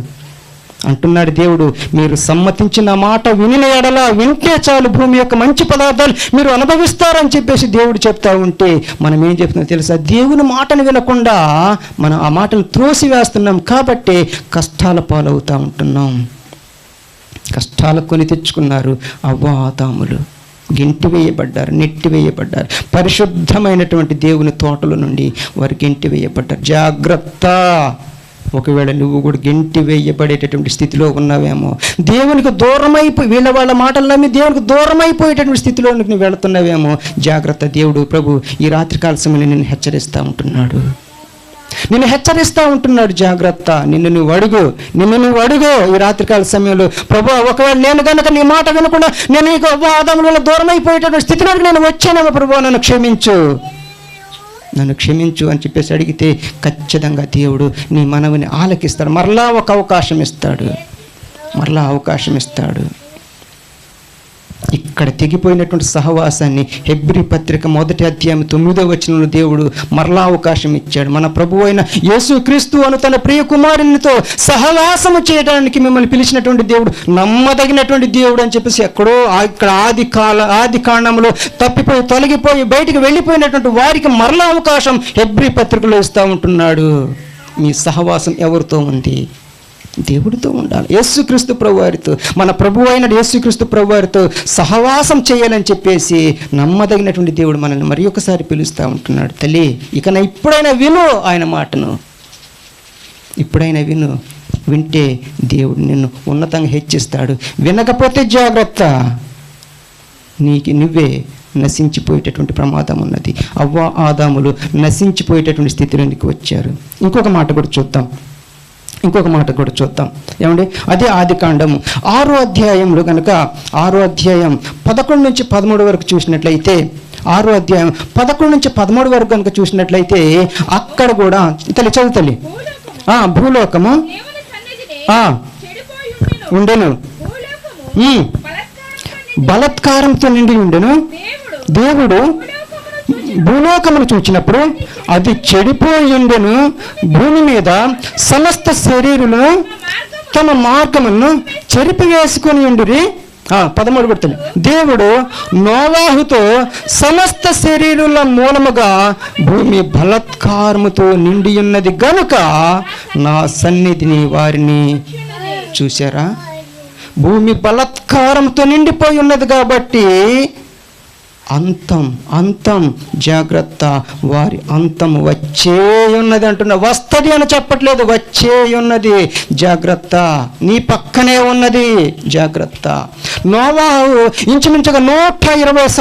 అంటున్నాడు దేవుడు. మీరు సమ్మతించిన మాట వినిన ఎడల, వింటే చాలు భూమి యొక్క మంచి పదార్థాలు మీరు అనుభవిస్తారని చెప్పేసి దేవుడు చెప్తా ఉంటే మనం ఏం చెప్తున్నాం తెలుసా? దేవుని మాటను వినకుండా మనం ఆ మాటను త్రోసివేస్తున్నాం కాబట్టి కష్టాల పాలవుతూ ఉంటున్నాం. కష్టాలు కొని తెచ్చుకున్నారు అవ్వాతాములు. గెంటి వేయబడ్డారు, నెట్టి వేయబడ్డారు. పరిశుద్ధమైనటువంటి దేవుని తోటల నుండి వారు గెంటి వేయబడ్డారు. జాగ్రత్త. ఒకవేళ నువ్వు కూడా గెంటి వేయబడేటటువంటి స్థితిలో ఉన్నావేమో, దేవునికి దూరమైపోయి వాళ్ళ మాటలు నమ్మి దేవునికి దూరమైపోయేటటువంటి స్థితిలో నువ్వు వెళుతున్నావేమో, జాగ్రత్త. దేవుడు ప్రభు ఈ రాత్రికాల సమయంలో నేను హెచ్చరిస్తూ ఉంటున్నాడు. నిన్ను హెచ్చరిస్తూ ఉంటున్నాడు, జాగ్రత్త, నిన్ను నువ్వు అడుగు. ఈ రాత్రికాల సమయంలో, ప్రభువా, ఒకవేళ నేను కనుక నీ మాట వినకుండా నేను నీకు ఆదాము వల్ల దూరం అయిపోయేటటువంటి స్థితిలోకి నేను వచ్చానేమో ప్రభువా, నన్ను క్షమించు అని చెప్పేసి అడిగితే ఖచ్చితంగా దేవుడు నీ మనవిని ఆలకిస్తాడు. మరలా ఒక అవకాశం ఇస్తాడు. ఇక్కడ తెగిపోయినటువంటి సహవాసాన్ని హెబ్రీ పత్రిక 1వ అధ్యాయం 9వ వచనంలో దేవుడు మరలా అవకాశం ఇచ్చాడు. మన ప్రభువు అయిన యేసుక్రీస్తు అను తన ప్రియ కుమారునితో సహవాసము చేయడానికి మిమ్మల్ని పిలిచినటువంటి దేవుడు నమ్మదగినటువంటి దేవుడు అని చెప్పేసి ఎక్కడో ఇక్కడ ఆది కాండంలో తప్పిపోయి తొలగిపోయి బయటికి వెళ్ళిపోయినటువంటి వారికి మరలా అవకాశం హెబ్రీ పత్రికలో ఇస్తూ ఉంటున్నాడు. మీ సహవాసం ఎవరితో ఉంది? దేవుడితో ఉండాలి. యేసుక్రీస్తు ప్రభువారితో, మన ప్రభువు అయిన యేసుక్రీస్తు ప్రభువారితో సహవాసం చేయాలని చెప్పేసి నమ్మదగినటువంటి దేవుడు మనల్ని మరి ఒకసారి పిలుస్తూ ఉంటున్నాడు. తల్లి, ఇప్పుడైనా విను ఆయన మాటను. వింటే దేవుడు నిన్ను ఉన్నతంగా హెచ్చిస్తాడు. వినకపోతే జాగ్రత్త, నువ్వే నశించిపోయేటటువంటి ప్రమాదం ఉన్నది. అవ్వ ఆదాములు నశించిపోయేటటువంటి స్థితిలోనికి వచ్చారు. ఇంకొక మాట కూడా చూద్దాం. ఏమండి, అదే ఆది కాండము 6వ అధ్యాయంలో కనుక 6వ అధ్యాయం 11 నుంచి 13 వరకు చూసినట్లయితే, 6వ అధ్యాయం 11 నుంచి 13 వరకు కనుక చూసినట్లయితే అక్కడ కూడా చదువుతల్లి, భూలోకము ఉండెను, బలత్కారంతో నిండి ఉండెను. దేవుడు భూలోకమును చూచినప్పుడు అది చెడిపోయి ఉండెను. భూమి మీద సమస్త శరీరులను తమ మార్గములను చెరిపివేసుకుని ఉండిరి. 13 పడుతుంది. దేవుడు నోవాహుతో సమస్త శరీరుల మూలముగా భూమి బలత్కారముతో నిండి ఉన్నది గనుక నా సన్నిధిని వారిని చూశారా. భూమి బలత్కారంతో నిండిపోయి ఉన్నది కాబట్టి అంతం జాగ్రత్త, వారి అంతం వచ్చే ఉన్నది అంటున్నా. వస్తుంది అని చెప్పట్లేదు, వచ్చే ఉన్నది, జాగ్రత్త, నీ పక్కనే ఉన్నది, జాగ్రత్త. నోవాహు ఇంచుమించుగా 120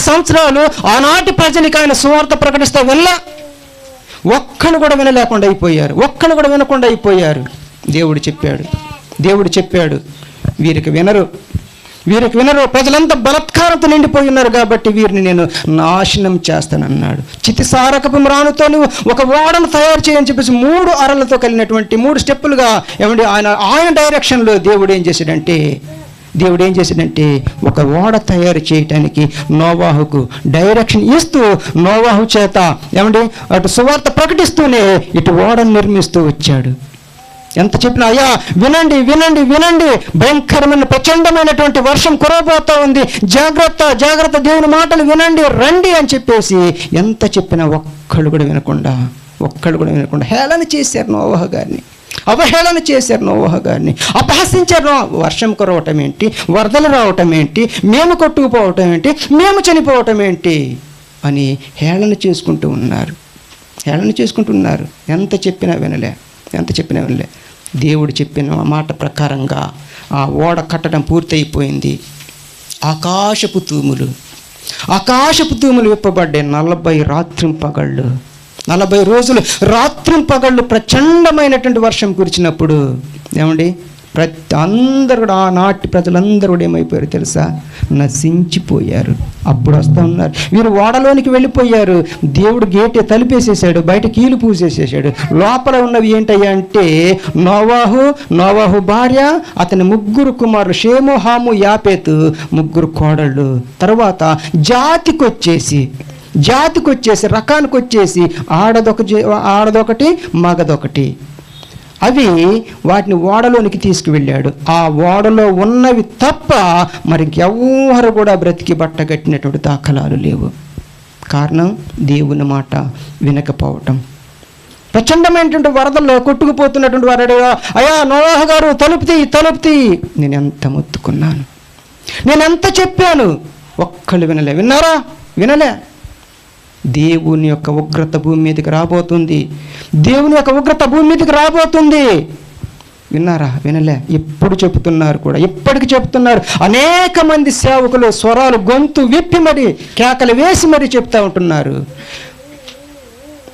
సంవత్సరాలు ఆనాటి ప్రజలకి ఆయన సువార్త ప్రకటిస్తే ఒక్కడు కూడా వినకుండా అయిపోయారు. దేవుడు చెప్పాడు, వీరికి వినరు, ప్రజలంతా బలత్కారంతో నిండిపోయి ఉన్నారు కాబట్టి వీరిని నేను నాశనం చేస్తానన్నాడు. చితిసారకపు మ్రానుతో నువ్వు ఒక ఓడను తయారు చేయని చెప్పేసి 3 అరలతో కలిగినటువంటి 3 స్టెప్పులుగా ఏమండి ఆయన డైరెక్షన్లో దేవుడు ఏం చేశాడంటే ఒక ఓడ తయారు చేయటానికి నోవాహుకు డైరెక్షన్ ఇస్తూ నోవాహు చేత ఏమండి అటు సువార్త ప్రకటిస్తూనే ఇటు ఓడను నిర్మిస్తూ వచ్చాడు. ఎంత చెప్పినా, అయ్యా వినండి, భయంకరమైన ప్రచండమైనటువంటి వర్షం కురవబోతా ఉంది, జాగ్రత్త, దేవుని మాటలు వినండి, రండి అని చెప్పేసి ఎంత చెప్పినా ఒక్కళ్ళు కూడా వినకుండా హేళన చేశారు నోవాహు గారిని, అవహేళన చేశారు నోవాహు గారిని, అపహసించారు. వర్షం కురవటం ఏంటి, వరదలు రావటం ఏంటి, మేము కొట్టుకుపోవటం ఏంటి, మేము చనిపోవటం ఏంటి అని హేళన చేసుకుంటూ ఉన్నారు. ఎంత చెప్పినా వినలే. దేవుడు చెప్పిన మాట ప్రకారంగా ఆ ఓడ కట్టడం పూర్తయిపోయింది. ఆకాశపు తూములు విప్పబడ్డాయి. 40 రోజులు రాత్రింపగళ్ళు ప్రచండమైనటువంటి వర్షం కురిచినప్పుడు ఏమండి అందరూ కూడా ఆనాటి ప్రజలందరూ కూడా ఏమైపోయారు తెలుసా? నశించిపోయారు. అప్పుడు వస్తూ ఉన్నారు, వీరు ఓడలోనికి వెళ్ళిపోయారు. దేవుడు గేట్ తలిపేసేసాడు, బయట కీలు పూసేసేసాడు. లోపల ఉన్నవి ఏంటయ్యా అంటే నోవాహు భార్య, అతని 3 కుమారులు షేము, హాము, యాపేతు, 3 కోడళ్ళు. తర్వాత జాతికొచ్చేసి రకానికి వచ్చేసి ఆడదొకటి మగదొకటి. అవి వాటిని ఓడలోనికి తీసుకువెళ్ళాడు. ఆ ఓడలో ఉన్నవి తప్ప మరి ఎవరు కూడా బ్రతికి బట్టగట్టినటువంటి దాఖలాలు లేవు. కారణం దేవుని మాట వినకపోవటం. ప్రచండమైనటువంటి వరదల్లో కొట్టుకుపోతున్నటువంటి వారు, అయ్యా నోవాహు గారు తలుపుతీ. నేను ఎంత మొత్తుకున్నాను, నేను ఎంత చెప్పాను, ఒక్కళ్ళు వినలే. దేవుని యొక్క ఉగ్రత భూమి మీదకి రాబోతుంది. విన్నారా? వినలే. ఎప్పుడు చెప్తున్నారు కూడా, ఇప్పటికి చెప్తున్నారు. అనేక మంది సేవకులు స్వరాలు గొంతు విప్పి మరి కేకలు వేసి మరి చెప్తా ఉంటున్నారు.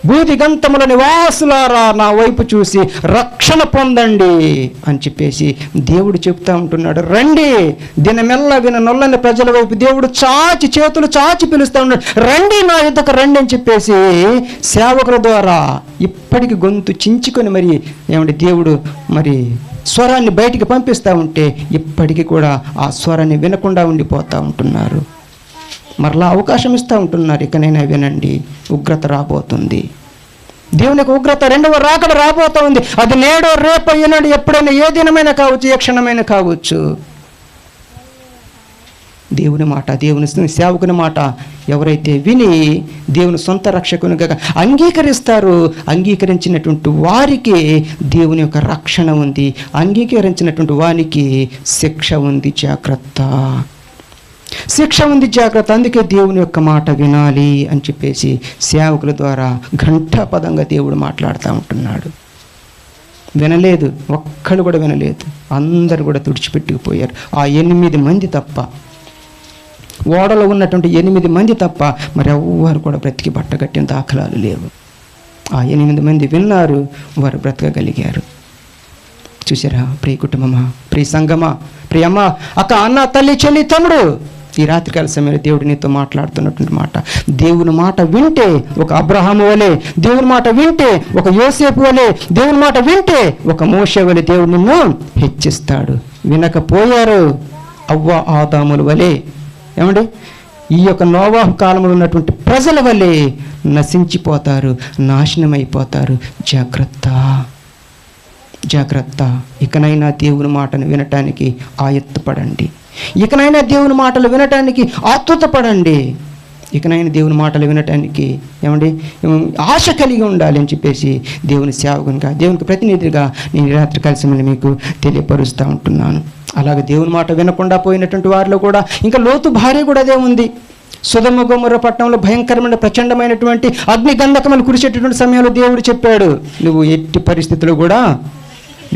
భూదిగంతముల నివాసులారా నా వైపు చూసి రక్షణ పొందండి అని చెప్పేసి దేవుడు చెప్తా ఉంటున్నాడు. రండి, దినమెల్ల విననొల్లని ప్రజల వైపు దేవుడు చేతులు చాచి పిలుస్తూ ఉన్నాడు. రండి, నా యుద్ధకు రండి అని చెప్పేసి సేవకుల ద్వారా ఇప్పటికి గొంతు చించుకొని మరి దేవుడు మరి స్వరాన్ని బయటికి పంపిస్తూ ఉంటే ఇప్పటికీ కూడా ఆ స్వరాన్ని వినకుండా ఉండిపోతూ ఉంటున్నారు. మరలా అవకాశం ఇస్తూ ఉంటున్నారు. ఇకనైనా వినండి, ఉగ్రత రాబోతుంది. దేవుని యొక్క ఉగ్రత రెండవ రాకడ రాబోతూ ఉంది. అది నేడో రేపో ఈనాడు ఎప్పుడైనా ఏ దినమైనా కావచ్చు, ఏ క్షణమైనా కావచ్చు. దేవుని మాట, దేవుని సేవకుని మాట ఎవరైతే విని దేవుని సొంత రక్షకునిగా అంగీకరిస్తారో అంగీకరించినటువంటి వారికి దేవుని యొక్క రక్షణ ఉంది. అంగీకరించినటువంటి వారికి శిక్ష ఉంది, జాగ్రత్త, శిక్ష ఉంది, జాగ్రత్త. అందుకే దేవుని యొక్క మాట వినాలి అని చెప్పేసి సేవకుల ద్వారా ఘంటాపదంగా దేవుడు మాట్లాడుతూ ఉంటున్నాడు. వినలేదు, ఒక్కళ్ళు కూడా వినలేదు. అందరు కూడా తుడిచిపెట్టుకుపోయారు. ఆ 8 మంది తప్ప, ఓడలో ఉన్నటువంటి 8 మంది తప్ప మరి ఎవ్వరు కూడా బ్రతికి బట్టగట్టిన దాఖలాలు లేవు. ఆ 8 మంది విన్నారు, వారు బ్రతకగలిగారు. చూసారా ప్రియ కుటుంబమా, ప్రియ సంగమా, ప్రియమ్మ, అక్క, అన్న, తల్లి, చెల్లి, తమ్ముడు, ఈ రాత్రికాల సమయంలో దేవుడు నీతో మాట్లాడుతున్నటువంటి మాట, దేవుని మాట వింటే ఒక అబ్రహాము వలె, దేవుని మాట వింటే ఒక యోసేపు వలె, దేవుని మాట వింటే ఒక మోషే వలె దేవుడు నిన్ను హెచ్చిస్తాడు. వినకపోయారు, అవ్వ ఆదాముల వలె, ఏమండి, ఈ యొక్క నోవాహు కాలంలో ఉన్నటువంటి ప్రజల వల్లే నశించిపోతారు, నాశనం అయిపోతారు. జాగ్రత్త, జాగ్రత్త. ఇకనైనా దేవుని మాటను వినటానికి ఆయత్తపడండి. ఇకనైనా దేవుని మాటలు వినటానికి ఆతృతపడండి. ఇకనైనా దేవుని మాటలు వినటానికి ఏమండి ఆశ కలిగి ఉండాలి అని చెప్పేసి దేవుని సేవకునిగా, దేవునికి ప్రతినిధిగా నేను రాత్రి కలిసి మీకు తెలియపరుస్తూ ఉంటున్నాను. అలాగే దేవుని మాట వినకుండా పోయినటువంటి వారిలో కూడా ఇంకా లోతు భార్య కూడా అదే ఉంది. సొదొమ గొమొర్రా పట్టణంలో భయంకరమైన ప్రచండమైనటువంటి అగ్ని గంధకములు కురిసేటటువంటి సమయంలో దేవుడు చెప్పాడు, నువ్వు ఎట్టి పరిస్థితుల్లో కూడా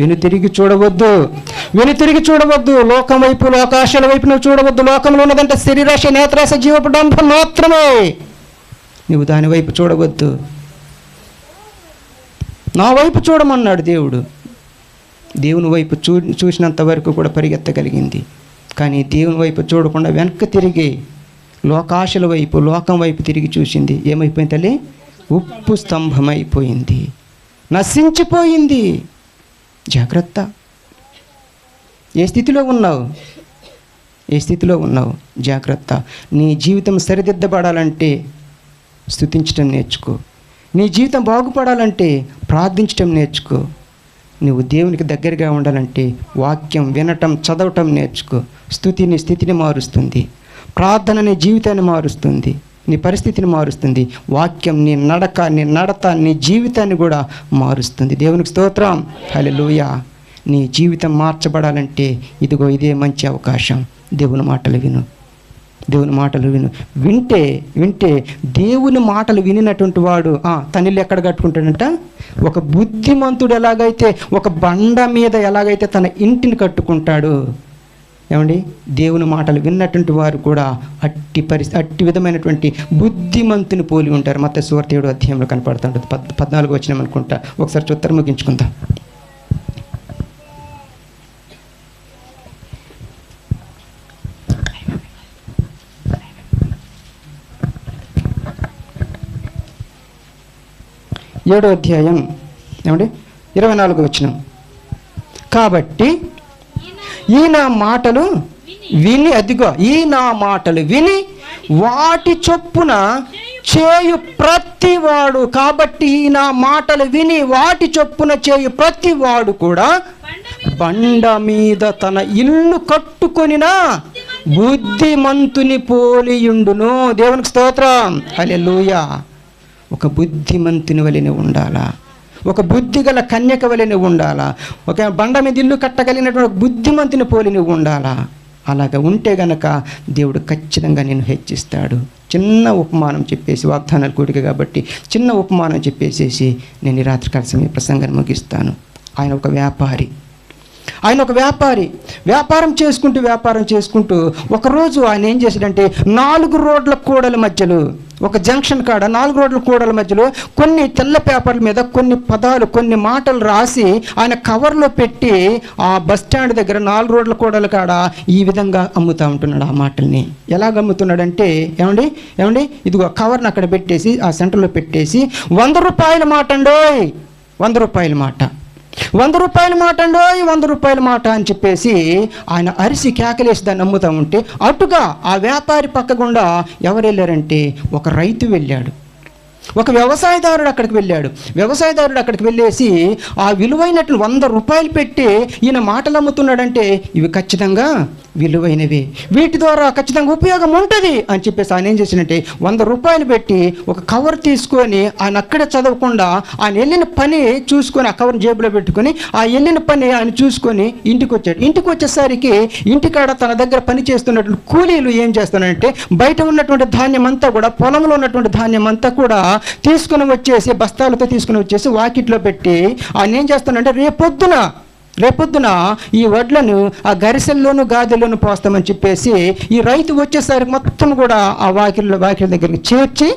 వెనుతిరిగి చూడవద్దు, వెనుతిరిగి చూడవద్దు. లోకం వైపు, లోకాశల వైపు నువ్వు చూడవద్దు. లోకంలో ఉన్నదంటే శరీరాశ, నేత్రాశ, జీవపడంబం మాత్రమే. నువ్వు దాని వైపు చూడవద్దు, నా వైపు చూడమన్నాడు దేవుడు. దేవుని వైపు చూసినంత వరకు కూడా పరిగెత్తగలిగింది. కానీ దేవుని వైపు చూడకుండా వెనక్కి తిరిగి లోకాశల వైపు, లోకం వైపు తిరిగి చూసింది. ఏమైపోయింది తల్లి? ఉప్పు స్తంభమైపోయింది, నశించిపోయింది. జాగ్రత్త. ఏ స్థితిలో ఉన్నావు? ఏ స్థితిలో ఉన్నావు? జాగ్రత్త. నీ జీవితం సరిదిద్దబడాలంటే స్తుతించటం నేర్చుకో. నీ జీవితం బాగుపడాలంటే ప్రార్థించటం నేర్చుకో. నువ్వు దేవునికి దగ్గరగా ఉండాలంటే వాక్యం వినటం, చదవటం నేర్చుకో. స్తుతి నీ స్థితిని మారుస్తుంది, ప్రార్థన నీ జీవితాన్ని మారుస్తుంది, నీ పరిస్థితిని మారుస్తుంది. వాక్యం నీ నడక, నీ నడత, నీ జీవితాన్ని కూడా మారుస్తుంది. దేవునికి స్తోత్రం, హల్లెలూయా. నీ జీవితం మార్చబడాలంటే ఇదిగో ఇదే మంచి అవకాశం. దేవుని మాటలు విను, దేవుని మాటలు విను. వింటే దేవుని మాటలు వినినటువంటి వాడు తన ఇల్లు ఎక్కడ కట్టుకుంటాడంట? ఒక బుద్ధిమంతుడు ఎలాగైతే ఒక బండ మీద ఎలాగైతే తన ఇంటిని కట్టుకుంటాడు, ఏమండి, దేవుని మాటలు విన్నటువంటి వారు కూడా అట్టి విధమైనటువంటి బుద్ధిమంతుని పోలి ఉంటారు. మత్తయి సువార్త 7వ అధ్యాయంలో కనపడుతుంటుంది. 14 వచనం అనుకుంటా. ఒకసారి చూస్తారు, ముగించుకుందాం. ఏడో అధ్యాయం ఏమండి 24వ వచనం. కాబట్టి ఈ నా మాటలు విని, అదిగో ఈ నా మాటలు విని వాటి చొప్పున చేయు ప్రతివాడు, కాబట్టి ఈ నా మాటలు విని వాటి చొప్పున చేయు ప్రతివాడు కూడా బండ మీద తన ఇల్లు కట్టుకొనిన బుద్ధిమంతుని పోలియుండును. దేవునికి స్తోత్రం, హల్లెలూయా. ఒక బుద్ధిమంతుని వలెనే ఉండాలా, ఒక బుద్ధిగల కన్యక వలె నువ్వు ఉండాలా, ఒక బండ మీద ఇల్లు కట్టగలిగినటువంటి బుద్ధిమంతుని పోలి నువ్వు ఉండాలా. అలాగ ఉంటే గనక దేవుడు ఖచ్చితంగా నేను హెచ్చిస్తాడు. చిన్న ఉపమానం చెప్పేసి, వాగ్దానాలు కూడిక కాబట్టి చిన్న ఉపమానం చెప్పేసేసి నేను ఈ రాత్రి కాల ప్రసంగాన్ని ముగిస్తాను. ఆయన ఒక వ్యాపారి. వ్యాపారం చేసుకుంటూ ఒకరోజు ఆయన ఏం చేశాడంటే 4 రోడ్ల కూడల మధ్యలో ఒక జంక్షన్ కాడ 4 రోడ్ల కూడల మధ్యలో కొన్ని తెల్ల పేపర్ల మీద కొన్ని పదాలు, కొన్ని మాటలు రాసి ఆయన కవర్లో పెట్టి ఆ బస్ స్టాండ్ దగ్గర 4 రోడ్ల కూడల కాడ ఈ విధంగా అమ్ముతూ ఉంటున్నాడు. ఆ మాటల్ని ఎలాగ అమ్ముతున్నాడంటే, ఏమండి ఇదిగో కవర్ని అక్కడ పెట్టేసి ఆ సెంటర్లో పెట్టేసి 100 రూపాయల మాట అండోయ్, 100 రూపాయల మాట, 100 రూపాయల మాట అండోయ్, 100 రూపాయల మాట అని చెప్పేసి ఆయన అరిసి కేకలేసి దాన్ని అమ్ముతూ ఉంటే అటుగా ఆ వ్యాపారి పక్క గుండా ఎవరు వెళ్ళారంటే ఒక రైతు వెళ్ళాడు, ఒక వ్యవసాయదారుడు అక్కడికి వెళ్ళాడు. వ్యవసాయదారుడు అక్కడికి వెళ్ళేసి ఆ విలువైనట్లు 100 రూపాయలు పెట్టి ఈయన మాటలు అమ్ముతున్నాడంటే ఇవి ఖచ్చితంగా విలువైనవి, వీటి ద్వారా ఖచ్చితంగా ఉపయోగం ఉంటుంది అని చెప్పేసి ఆయన ఏం చేసినట్టే 100 రూపాయలు పెట్టి ఒక కవర్ తీసుకొని ఆయన అక్కడే చదవకుండా ఆయన వెళ్ళిన పని చూసుకొని ఆ కవర్ జేబులో పెట్టుకొని ఆ వెళ్ళిన పని ఆయన చూసుకొని ఇంటికి వచ్చాడు. ఇంటికి వచ్చేసరికి ఇంటికాడ తన దగ్గర పని చేస్తున్నటువంటి కూలీలు ఏం చేస్తున్నారంటే బయట ఉన్నటువంటి ధాన్యం అంతా కూడా, పొలంలో ఉన్నటువంటి ధాన్యం అంతా కూడా తీసుకుని వచ్చేసి బస్తాలతో తీసుకుని వచ్చేసి వాకిట్లో పెట్టి ఆయన ఏం చేస్తానంటే రేపొద్దున ఈ వడ్లను ఆ గరిసెల్లోనూ గాదెల్లోనూ పోస్తామని చెప్పేసి ఈ రైతు వచ్చేసరికి మొత్తం కూడా ఆ వాకిళ్ళ దగ్గరికి చేర్చి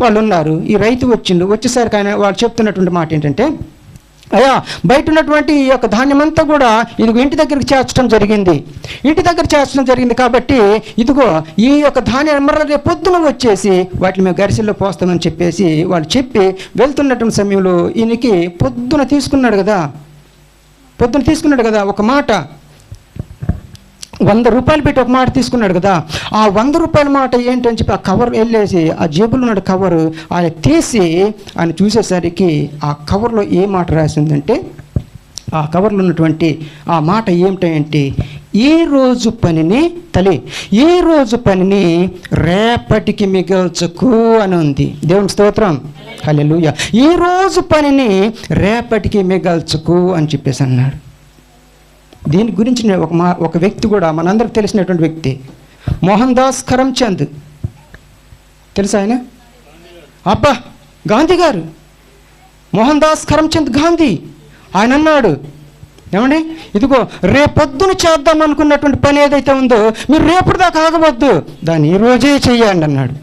వాళ్ళు ఉన్నారు. ఈ రైతు వచ్చేసరికి ఆయన వాళ్ళు చెప్తున్నటువంటి మాట ఏంటంటే, అయ్యా బయట ఉన్నటువంటి ఈ యొక్క ధాన్యం అంతా కూడా ఇదిగో ఇంటి దగ్గరికి చేర్చడం జరిగింది కాబట్టి ఇదిగో ఈ యొక్క ధాన్యం రేపు పొద్దున వచ్చేసి వాటిని మేము గరిసెల్లో పోస్తామని చెప్పేసి వాళ్ళు చెప్పి వెళ్తున్నటువంటి సమయంలో ఈయనకి పొద్దున తీసుకున్నాడు కదా ఒక మాట, 100 రూపాయలు పెట్టి ఒక మాట తీసుకున్నాడు కదా. ఆ 100 రూపాయల మాట ఏంటని చెప్పి ఆ కవర్ వెళ్ళేసి ఆ జేబులో ఉన్న కవరు ఆయన తీసి ఆయన చూసేసరికి ఆ కవర్లో ఏ మాట రాసిందంటే, ఆ కవర్లో ఉన్నటువంటి ఆ మాట ఏమిటంటే, ఈ రోజు పనిని రేపటికి మిగల్చుకు అని ఉంది. దేవుని స్తోత్రం, హల్లెలూయా. ఈ రోజు పనిని రేపటికి మిగల్చుకు అని చెప్పేసి అన్నాడు. దీని గురించి ఒక వ్యక్తి కూడా మనందరికి తెలిసినటువంటి వ్యక్తి, మోహన్ దాస్ కరమ్చంద్ తెలుసా ఆయన? అబ్బా, గాంధీ గారు, మోహన్ దాస్ కరమ్చంద్ గాంధీ ఆయన అన్నాడు, ఏమండి ఇదిగో రేపొద్దున చేద్దాం అనుకున్నటువంటి పని ఏదైతే ఉందో మీరు రేపటి దాకా ఆగవద్దు, దాన్ని ఈరోజే చెయ్యండి అన్నాడు.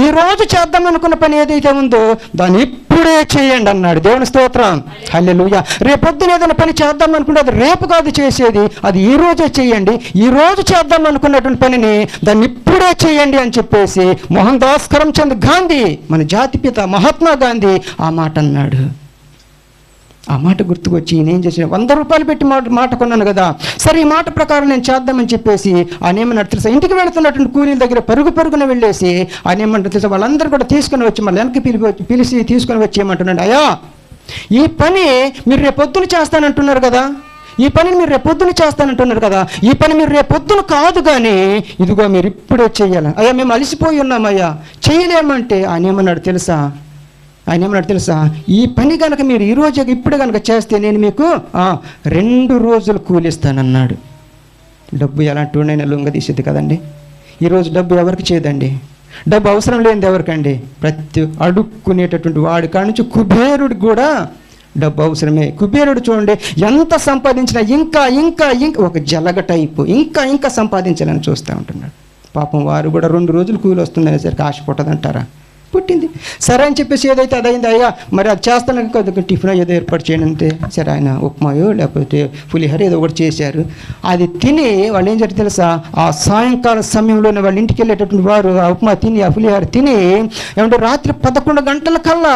ఈరోజు చేద్దాం అనుకున్న పని ఏదైతే ఉందో దాన్ని ఇప్పుడే చేయండి అన్నాడు. దేవుని స్తోత్రం, హల్లెలూయా. రేపొద్దున ఏదైనా పని చేద్దాం అనుకుంటే అది రేపు కాదు చేసేది, అది ఈ రోజే చేయండి. ఈ రోజు చేద్దాం అనుకున్నటువంటి పనిని దాన్ని ఇప్పుడే చేయండి అని చెప్పేసి మోహన్ దాస్ కరమ్చంద్ గాంధీ, మన జాతిపిత మహాత్మా గాంధీ ఆ మాట అన్నాడు. ఆ మాట గుర్తుకొచ్చి నేనేం చేసిన 100 రూపాయలు పెట్టి మాట కొన్నాను కదా, సరే ఈ మాట ప్రకారం నేను చేద్దామని చెప్పేసి ఆయన ఏమన్నాడు తెలుసా, ఇంటికి వెళుతున్నటువంటి కూలీల దగ్గర పరుగున వెళ్ళేసి ఆయన ఏమంటారు తెలుసా, వాళ్ళందరూ కూడా తీసుకుని వచ్చి మళ్ళీ వెనక్కి పిలిచి తీసుకొని వచ్చి ఏమంటున్నాడు, అయ్యా ఈ పని మీరు రేపొద్దున చేస్తానంటున్నారు కదా, ఈ పని మీరు రేపొద్దున కాదు కానీ ఇదిగో మీరు ఇప్పుడే చెయ్యాలి. అయ్యా మేము అలసిపోయి ఉన్నామయ్యా, చేయలేమంటే ఆయన ఏమన్నాడు తెలుసా, ఈ పని కనుక మీరు ఇప్పుడు కనుక చేస్తే నేను మీకు 2 రోజులు కూలిస్తానన్నాడు. డబ్బు ఎలాంటి వాడినైనా లొంగదీసేది కదండి. ఈరోజు డబ్బు ఎవరికి చేయదండి, డబ్బు అవసరం లేనిది ఎవరికండి, ప్రతి అడుక్కునేటటువంటి వాడి కాడి నుంచి కుబేరుడికి కూడా డబ్బు అవసరమే. కుబేరుడు చూడండి ఎంత సంపాదించినా ఇంకా ఒక జలగ టైపు ఇంకా సంపాదించాలని చూస్తూ ఉంటున్నాడు. పాపం వారు కూడా 2 రోజులు కూలి వస్తుందనే సరికి ఆశ పుట్టదంటారా, పుట్టింది. సరే అని చెప్పేసి ఏదైతే అదైంది, అయ్యా మరి అది చేస్తాను కొద్దిగా టిఫిన్ ఏదో ఏర్పాటు చేయండి అంటే సరే ఆయన ఉప్మాయో లేకపోతే పులిహోర ఏదో ఒకటి చేశారు. అది తిని వాళ్ళు ఏం జరిగింది తెలుసా, ఆ సాయంకాల సమయంలోనే వాళ్ళ ఇంటికి వెళ్ళేటటువంటి వారు ఆ ఉప్మా తిని ఆ పులిహోర తిని ఏమంటే రాత్రి 11 గంటల కల్లా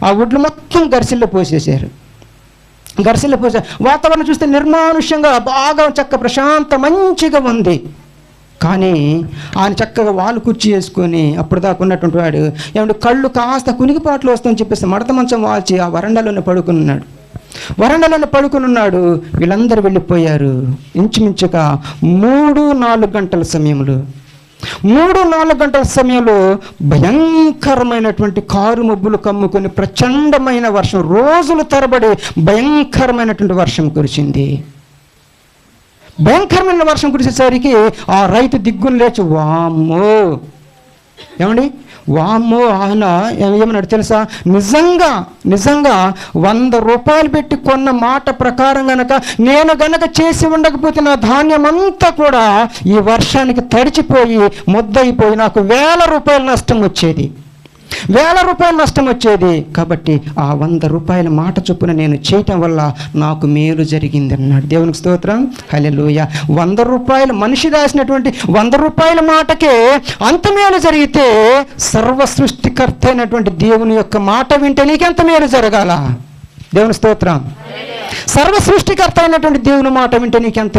ఆ ఒడ్లు మొత్తం గరిసెల్లో పోసేసారు. వాతావరణం చూస్తే నిర్మానుష్యంగా బాగా ప్రశాంత మంచిగా ఉంది. కానీ ఆయన చక్కగా వాళ్ళు కుర్చీ వేసుకొని అప్పుడు దాకా ఉన్నటువంటి వాడు ఏమంటే కళ్ళు కాస్త కునికిపాట్లు వస్తామని చెప్పేసి మడత మంచం వాల్చి ఆ వరండాలోనే పడుకుని ఉన్నాడు. వీళ్ళందరూ వెళ్ళిపోయారు. ఇంచుమించుగా 3-4 గంటల సమయంలో భయంకరమైనటువంటి కారు మబ్బులు కమ్ముకొని ప్రచండమైన వర్షం, రోజుల తరబడి భయంకరమైనటువంటి వర్షం కురిసింది. భయంకరమైన వర్షం కురిసేసరికి ఆ రైతు దిగ్గును లేచి వామ్మో ఆయన ఏమన్నాడు తెలుసా, నిజంగా 100 రూపాయలు పెట్టి కొన్న మాట ప్రకారం నేను గనక చేసి ఉండకపోతే నా ధాన్యం అంతా కూడా ఈ వర్షానికి తడిచిపోయి ముద్దయిపోయి నాకు 1000 రూపాయల నష్టం వచ్చేది. వేల రూపాయలు నష్టం వచ్చేది. కాబట్టి ఆ 100 రూపాయల మాట చొప్పున నేను చేయటం వల్ల నాకు మేలు జరిగింది అన్నాడు. దేవునికి స్తోత్రం, హల్లెలూయా. 100 రూపాయలు మనిషి రాసినటువంటి 100 రూపాయల మాటకే అంత మేలు జరిగితే సర్వ సృష్టికర్త అయినటువంటి దేవుని యొక్క మాట వింటే నీకెంత మేలు జరగాల? దేవుని స్తోత్రం. సర్వ సృష్టికర్త అయినటువంటి దేవుని మాట వింటే నీకు ఎంత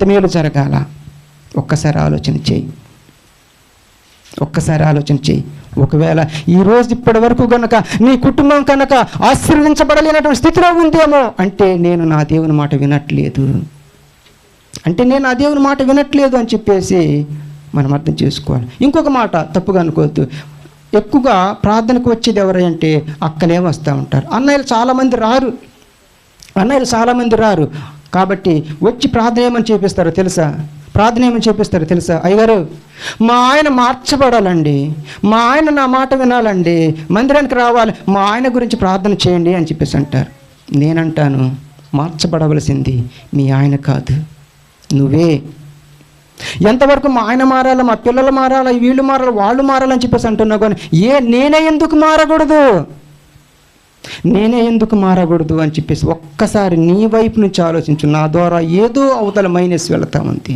మేలు జరగాల? ఒక్కసారి ఆలోచన చేయి. ఒకవేళ ఈరోజు ఇప్పటి వరకు కనుక నీ కుటుంబం కనుక ఆశీర్వదించబడలేనటువంటి స్థితిలో ఉందేమో అంటే నేను నా దేవుని మాట వినట్లేదు అని చెప్పేసి మనం అర్థం చేసుకోవాలి. ఇంకొక మాట తప్పుగా అనుకోవద్దు. ఎక్కువగా ప్రార్థనకు వచ్చేది ఎవరంటే అక్కలే వస్తూ ఉంటారు. అన్నయ్యలు చాలామంది రారు. కాబట్టి వచ్చి ప్రార్థన ఏమని చేపిస్తారో తెలుసా? అయ్యగారు, మా ఆయన మార్చబడాలండి, మా ఆయన నా మాట వినాలండి, మందిరానికి రావాలి, మా ఆయన గురించి ప్రార్థన చేయండి అని చెప్పేసి అంటారు. నేనంటాను, మార్చబడవలసింది మీ ఆయన కాదు, నువ్వే. ఎంతవరకు మా ఆయన మారాలా, మా పిల్లలు మారాలా, వీళ్ళు మారాలా, వాళ్ళు మారాలని చెప్పేసి అంటున్నావు. కానీ నేనే ఎందుకు మారకూడదు అని చెప్పేసి ఒక్కసారి నీ వైపు నుంచి ఆలోచించు. నా ద్వారా ఏదో అవతల మైనస్ వెళతా ఉంది,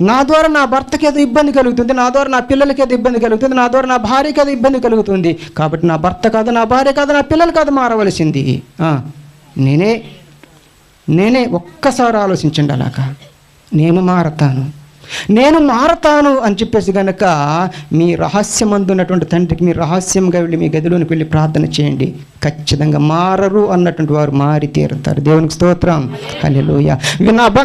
నా ద్వారా నా భర్తకి ఏదో ఇబ్బంది కలుగుతుంది, నా ద్వారా నా పిల్లలకి ఏదో ఇబ్బంది కలుగుతుంది, నా ద్వారా నా భార్యకి ఏదో ఇబ్బంది కలుగుతుంది. కాబట్టి నా భర్త కాదు, నా భార్య కాదు, నా పిల్లలు కాదు మారవలసింది నేనే. ఒక్కసారి ఆలోచించండి. అలాగా నేను మారతాను అని చెప్పేసి కనుక మీ రహస్యమందున్నటువంటి తండ్రికి మీరు రహస్యంగా వెళ్ళి మీ గదిలోనికి వెళ్ళి ప్రార్థన చేయండి. ఖచ్చితంగా మారరు అన్నటువంటి వారు మారి తీరుతారు. దేవునికి స్తోత్రం, హల్లెలూయా.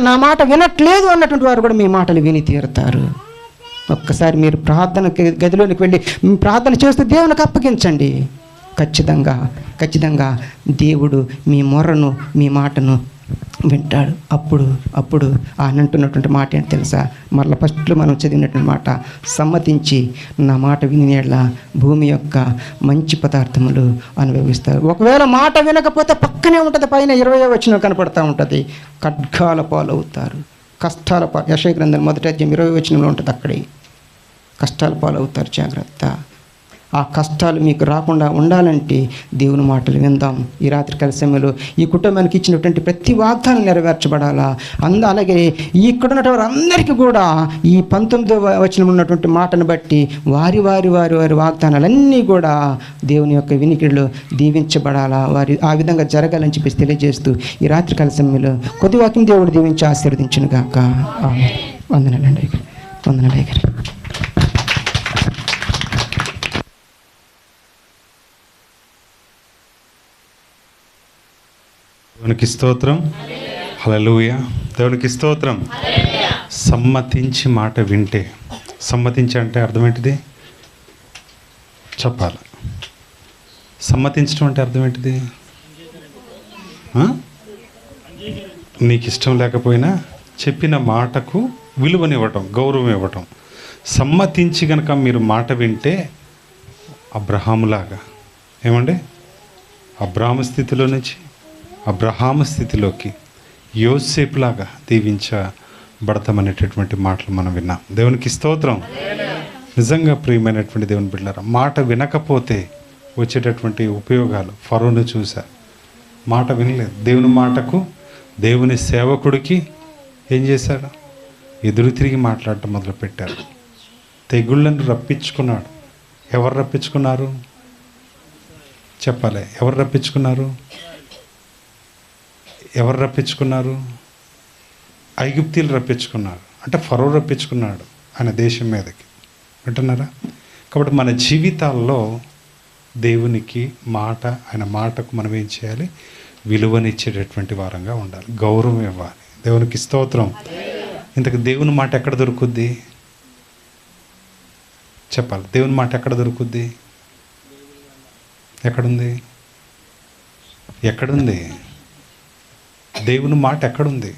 నా మాట వినట్లేదు అన్నటువంటి వారు కూడా మీ మాటలు విని తీరుతారు. ఒక్కసారి మీరు ప్రార్థన గదిలోనికి వెళ్ళి ప్రార్థన చేస్తూ దేవునికి అప్పగించండి. ఖచ్చితంగా దేవుడు మీ మొర్రను, మీ మాటను వింటాడు. అప్పుడు ఆయన అంటున్నటువంటి మాట ఏంటి తెలుసా? మరలా ఫస్ట్లో మనం చదివినటువంటి మాట, సమ్మతించి నా మాట వినేలా భూమి యొక్క మంచి పదార్థములు అనుభవిస్తారు. ఒకవేళ మాట వినకపోతే పక్కనే ఉంటుంది, పైన 20వ వచనం కనపడతా ఉంటుంది, ఖడ్గాల పాలవుతారు, కష్టాల పాలు. యెషయా గ్రంథం 1వ అధ్యాయం 20వ వచనంలో ఉంటుంది. అక్కడే కష్టాల పాలవుతారు. జాగ్రత్త. ఆ కష్టాలు మీకు రాకుండా ఉండాలంటే దేవుని మాటలు విందాం. ఈ రాత్రికాల సమయంలో ఈ కుటుంబానికి ఇచ్చినటువంటి ప్రతి వాగ్దానం నెరవేర్చబడాలా. అలాగే ఇక్కడ ఉన్నటువంటి అందరికీ కూడా ఈ 19వ వచనంలో ఉన్నటువంటి మాటను బట్టి వారి వాగ్దానాలన్నీ కూడా దేవుని యొక్క వినికిడిలో దీవించబడాలా, వారి ఆ విధంగా జరగాలని చెప్పేసి తెలియజేస్తూ ఈ రాత్రికాల సమయంలో కొద్ది వాక్యం దేవుడు దీవించి ఆశీర్వదించును గాక. వందనాలండి. దేవునికి స్తోత్రం, హల్లెలూయా. దేవునికి స్తోత్రం. సమ్మతించి మాట వింటే, సమ్మతించి అంటే అర్థం ఏంటిది చెప్పాలి. సమ్మతించడం అంటే అర్థం ఏంటిది? నీకు ఇష్టం లేకపోయినా చెప్పిన మాటకు విలువనివ్వటం, గౌరవం ఇవ్వటం. సమ్మతించి కనుక మీరు మాట వింటే అబ్రహాములాగా, ఏమండి, అబ్రహాము స్థితిలో నుంచి అబ్రహాము స్థితిలోకి యోసేపులాగా దీవించబడతామనేటటువంటి మాటలు మనం విన్నాం. దేవునికి స్తోత్రం. నిజంగా ప్రియమైనటువంటి దేవుని బిడ్డలారా, మాట వినకపోతే వచ్చేటటువంటి ఉపయోగాలు ఫరోను చూశారు. మాట వినలేదు. దేవుని మాటకు, దేవుని సేవకుడికి ఏం చేశాడు? ఎదురు తిరిగి మాట్లాడటం మొదలుపెట్టారు. తెగుళ్ళను రప్పించుకున్నాడు. ఎవరు రప్పించుకున్నారు చెప్పాలి? ఎవరు రప్పించుకున్నారు? ఐగుప్తీలు రప్పించుకున్నారు. అంటే ఫరో రప్పించుకున్నాడు ఆయన దేశం మీదకి. వింటున్నారా? కాబట్టి మన జీవితాల్లో దేవునికి మాట, ఆయన మాటకు మనం ఏం చేయాలి? విలువనిచ్చేటటువంటి వారంగా ఉండాలి, గౌరవం ఇవ్వాలి. దేవునికి స్తోత్రం. ఇంతకు దేవుని మాట ఎక్కడ దొరుకుద్ది చెప్పాలి? దేవుని మాట ఎక్కడ దొరుకుద్ది? ఎక్కడుంది దేవుని మాట? ఎక్కడుంది?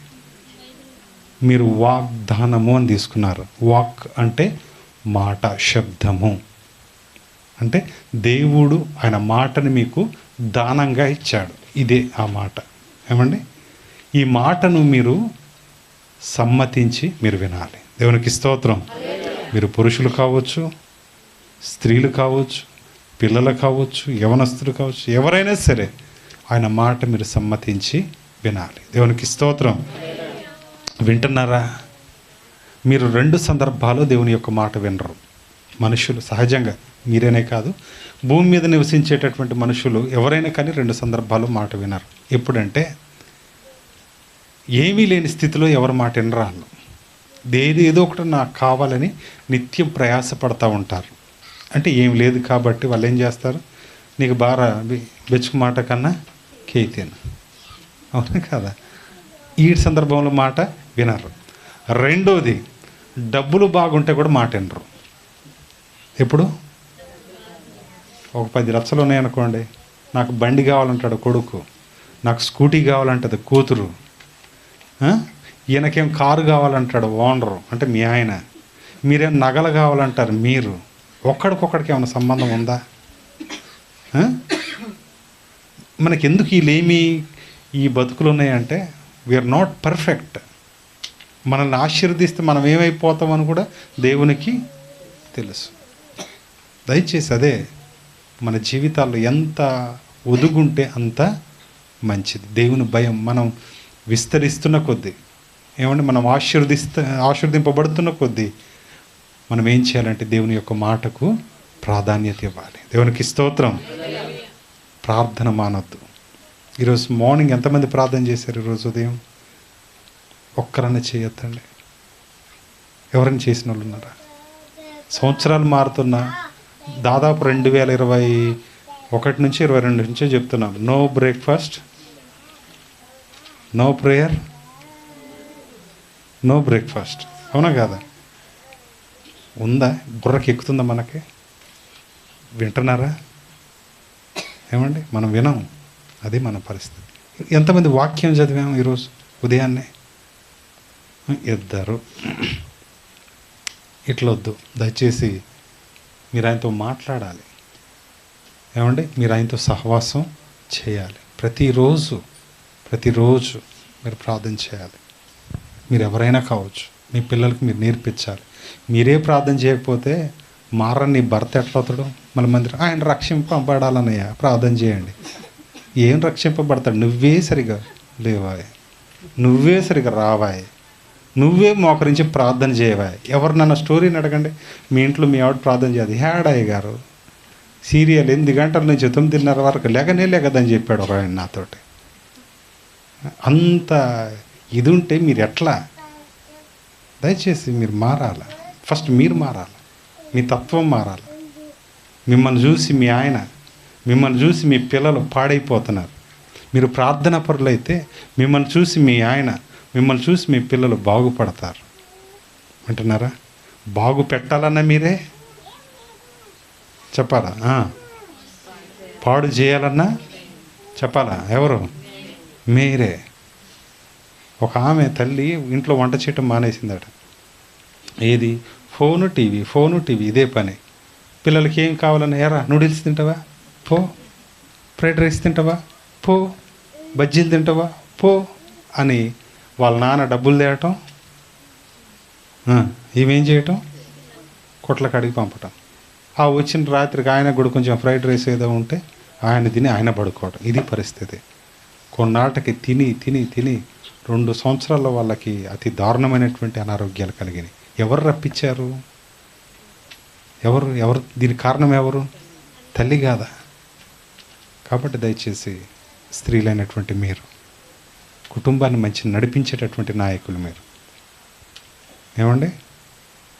మీరు వాగ్దానము అని తీసుకున్నారు. వాక్ అంటే మాట, శబ్దము. అంటే దేవుడు ఆయన మాటని మీకు దానంగా ఇచ్చాడు. ఇదే ఆ మాట. ఏమండి? ఈ మాటను మీరు సమ్మతించి మీరు వినాలి. దేవునికి స్తోత్రం. మీరు పురుషులు కావచ్చు, స్త్రీలు కావచ్చు, పిల్లలు కావచ్చు, యవనస్తులు కావచ్చు, ఎవరైనా సరే ఆయన మాట మీరు సమ్మతించి వినాలి. దేవునికి స్తోత్రం. వింటున్నారా? మీరు 2 సందర్భాలు దేవుని యొక్క మాట వినరు. మనుషులు సహజంగా, మీరేనే కాదు, భూమి మీద నివసించేటటువంటి మనుషులు ఎవరైనా కానీ 2 సందర్భాలు మాట వినరు. ఎప్పుడంటే ఏమీ లేని స్థితిలో ఎవరి మాట వినరాళ్ళు. ఏదో ఒకటి నాకు కావాలని నిత్యం ప్రయాసపడతా ఉంటారు. అంటే ఏం లేదు కాబట్టి వాళ్ళు ఏం చేస్తారు, నీకు బాగా బెచ్చుకు మాట కన్నా కేతేను, అవునా కదా? ఈ సందర్భంలో మాట వినరు. రెండోది, డబ్బులు బాగుంటే కూడా మాట వినరు. ఎప్పుడు ఒక 10 లక్షలు ఉన్నాయనుకోండి, నాకు బండి కావాలంటాడు కొడుకు, నాకు స్కూటీ కావాలంటది కూతురు, ఈయనకేం కారు కావాలంటాడు ఓనరు అంటే మీ ఆయన, మీరేం నగలు కావాలంటారు మీరు. ఒక్కడికొక్కడికి ఏమైనా సంబంధం ఉందా? మనకెందుకు వీళ్ళేమి ఈ బతుకులు ఉన్నాయంటే వీఆర్ నాట్ పర్ఫెక్ట్. మనల్ని ఆశీర్వదిస్తే మనం ఏమైపోతామని కూడా దేవునికి తెలుసు. దయచేసి అదే మన జీవితాల్లో ఎంత ఒదుగుంటే అంత మంచిది. దేవుని భయం మనం విస్తరిస్తున్న కొద్దీ, ఏమంటే మనం ఆశీర్వదింపబడుతున్న కొద్దీ మనం ఏం చేయాలంటే దేవుని యొక్క మాటకు ప్రాధాన్యత ఇవ్వాలి. దేవునికి స్తోత్రం. ప్రార్థన మానొద్దు. ఈరోజు మార్నింగ్ ఎంతమంది ప్రార్థన చేశారు? ఈరోజు ఉదయం ఒక్కరన్నా చేయొద్దండి. ఎవరైనా చేసిన వాళ్ళు ఉన్నారా? సంవత్సరాలు మారుతున్నా దాదాపు 2021 నుంచి 22 నుంచే చెప్తున్నాను, no breakfast, no prayer, no breakfast. అవునా కాదా? ఉందా? బుర్రకి ఎక్కుతుందా మనకి? వింటున్నారా? ఏమండి, మనం వినము. అది మన పరిస్థితి. ఎంతమంది వాక్యం చదివాము ఈరోజు ఉదయాన్నే? 2. ఇట్లొద్దు. దయచేసి మీరు ఆయనతో మాట్లాడాలి. ఏమండి, మీరు ఆయనతో సహవాసం చేయాలి. ప్రతిరోజు మీరు ప్రార్థన చేయాలి. మీరు ఎవరైనా కావచ్చు, మీ పిల్లలకి మీరు నేర్పించాలి. మీరే ప్రార్థన చేయకపోతే మారని భర్త ఎట్లవుతాడు? మన మందిరం ఆయన రక్షింపబడాలన్నయ్య ప్రార్థన చేయండి. ఏం రక్షింపబడతాడు? నువ్వే సరిగా లేవాయ్, నువ్వే సరిగా రావాయ్, నువ్వే మోకరించి ప్రార్థన చేయవాయ్. ఎవరు నన్న స్టోరీని అడగండి, మీ ఇంట్లో మీ ఆవిడ ప్రార్థన చేయదు. హేడయ్య గారు సీరియల్ 8 గంటల నుంచి 9:30 వరకు లేగదని చెప్పాడు ఒక ఆయన నాతోటి. అంత ఇది ఉంటే మీరు ఎట్లా? దయచేసి మీరు మారాలి. ఫస్ట్ మీరు మారాలి, మీ తత్వం మారాలి. మిమ్మల్ని చూసి మీ ఆయన, మిమ్మల్ని చూసి మీ పిల్లలు పాడైపోతున్నారు. మీరు ప్రార్థనా పరులైతే మిమ్మల్ని చూసి మీ ఆయన, మిమ్మల్ని చూసి మీ పిల్లలు బాగుపడతారు. వింటున్నారా? బాగు పెట్టాలన్నా మీరే చెప్పాలా? పాడు చేయాలన్నా చెప్పాలా? ఎవరు? మీరే. ఒక ఆమె తల్లి ఇంట్లో వంట చేయటం మానేసిందట. ఏది? ఫోను టీవీ ఇదే పని. పిల్లలకి ఏం కావాలన్నా, ఎరా నూడిల్స్ తింటావా పో, ఫ్రైడ్ రైస్ తింటావా పో, బజ్జీలు తింటావా పో అని వాళ్ళ నాన్న డబ్బులు తేయటం, ఇవేం చేయటం, కొట్ల కాడికి పంపటం. ఆ వచ్చిన రాత్రికి ఆయన కూడా కొంచెం ఫ్రైడ్ రైస్ ఏదో ఉంటే ఆయన తిని ఆయన పడుకోవటం. ఇది పరిస్థితి. కొన్నాటికి తిని 2 సంవత్సరాల్లో వాళ్ళకి అతి దారుణమైనటువంటి అనారోగ్యాలు కలిగినాయి. ఎవరు రప్పించారు? ఎవరు దీనికి కారణం? ఎవరు? తల్లి కాదా? కాబట్టి దయచేసి స్త్రీలైనటువంటి మీరు, కుటుంబాన్ని మంచి నడిపించేటటువంటి నాయకులు మీరు, ఏమండి?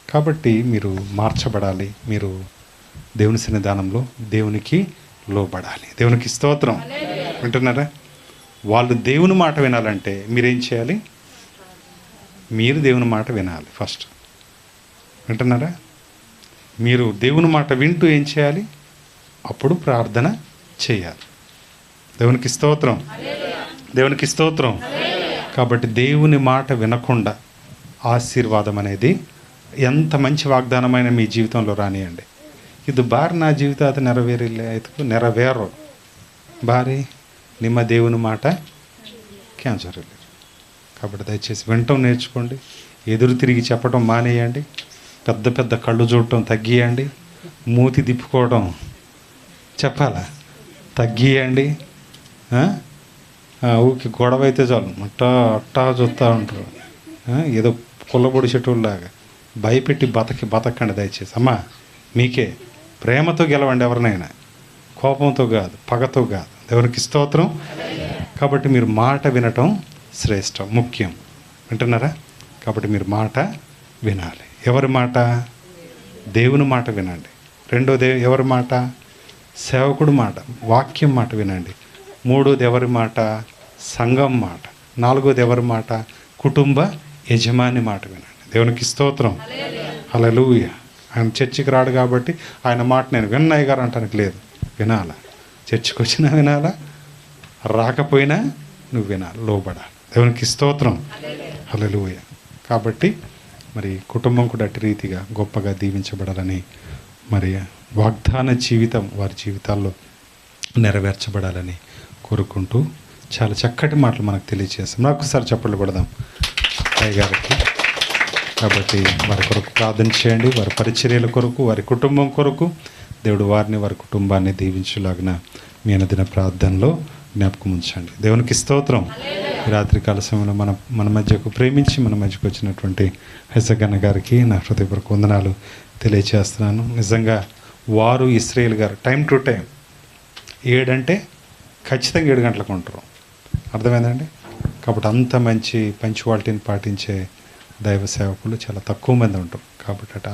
కాబట్టి మీరు మార్చబడాలి. మీరు దేవుని సన్నిధానంలో దేవునికి లోబడాలి. దేవునికి స్తోత్రం. వింటున్నారా? వాళ్ళు దేవుని మాట వినాలంటే మీరేం చేయాలి? మీరు దేవుని మాట వినాలి ఫస్ట్. వింటున్నారా? మీరు దేవుని మాట వింటూ ఏం చేయాలి? అప్పుడు ప్రార్థన చేయాలి. దేవునికి స్తోత్రం. దేవునికి స్తోత్రం. కాబట్టి దేవుని మాట వినకుండా ఆశీర్వాదం అనేది ఎంత మంచి వాగ్దానమైన మీ జీవితంలో రానియండి. ఇది బారి నా జీవితాత నెరవేరు బారి ನಿಮ್ಮ దేవుని మాట క్యాన్సర్ లేదు. కాబట్టి దయచేసి వినటం నేర్చుకోండి. ఎదురు తిరిగి చెప్పడం మానేయండి. పెద్ద కళ్ళు చూడటం తగ్గియండి. మూతి తిప్పుకోవడం చెప్పాలా? తగ్గియండి. ఊరికి గొడవ అయితే చాలు అట్టా చూస్తూ ఉంటారు. ఏదో కుల్లబొడి చెట్టులాగా భయపెట్టి బతకండి దయచేసి. అమ్మా మీకే ప్రేమతో గెలవండి ఎవరినైనా, కోపంతో కాదు, పగతో కాదు. దేవునికి స్తోత్రం. కాబట్టి మీరు మాట వినటం శ్రేష్టం, ముఖ్యం. వింటున్నారా? కాబట్టి మీరు మాట వినాలి. ఎవరి మాట? దేవుని మాట వినండి. రెండోది ఎవరి మాట? సేవకుడు మాట, వాక్యం మాట వినండి. మూడోది ఎవరి మాట? సంఘం మాట. నాలుగోది ఎవరి మాట? కుటుంబ యజమాని మాట వినండి. దేవునికి స్తోత్రం. హల్లెలూయా. ఆయన చర్చికి రాడు కాబట్టి ఆయన మాట నేను విన్నయ్య గారు అంటానికి లేదు. వినాలా? చర్చికి వచ్చినా వినాలా, రాకపోయినా నువ్వు వినాలి, లోబడాలి. దేవునికి స్తోత్రం. హల్లెలూయా. కాబట్టి మరి కుటుంబం కూడా అట్టి రీతిగా గొప్పగా దీవించబడాలని, మరి వాగ్దాన జీవితం వారి జీవితాల్లో నెరవేర్చబడాలని కోరుకుంటూ చాలా చక్కటి మాటలు మనకు తెలియజేస్తాం. ఒకసారి చప్పట్లు కొడదాం అయ్య గారికి. కాబట్టి వారి కొరకు ప్రార్థన చేయండి. వారి పరిచర్యల కొరకు, వారి కుటుంబం కొరకు దేవుడు వారిని, వారి కుటుంబాన్ని దీవించులాగిన మీ అనుదిన ప్రార్థనలో జ్ఞాపకం ఉంచండి. దేవునికి స్తోత్రం. ఈ రాత్రికాల సమయంలో మన మధ్యకు ప్రేమించి మన మధ్యకు వచ్చినటువంటి హెసగన్న గారికి నా హృదయపూర్వక వందనాలు తెలియజేస్తున్నాను. నిజంగా వారు ఇశ్రాయేల్ గారు టైం టు టైం 7 అంటే ఖచ్చితంగా 7 గంటలకు ఉంటారు. అర్థమైందండి? కాబట్టి అంత మంచి పంచువాలిటీని పాటించే దైవ సేవకులు చాలా తక్కువ మంది ఉంటారు. కాబట్టి అలా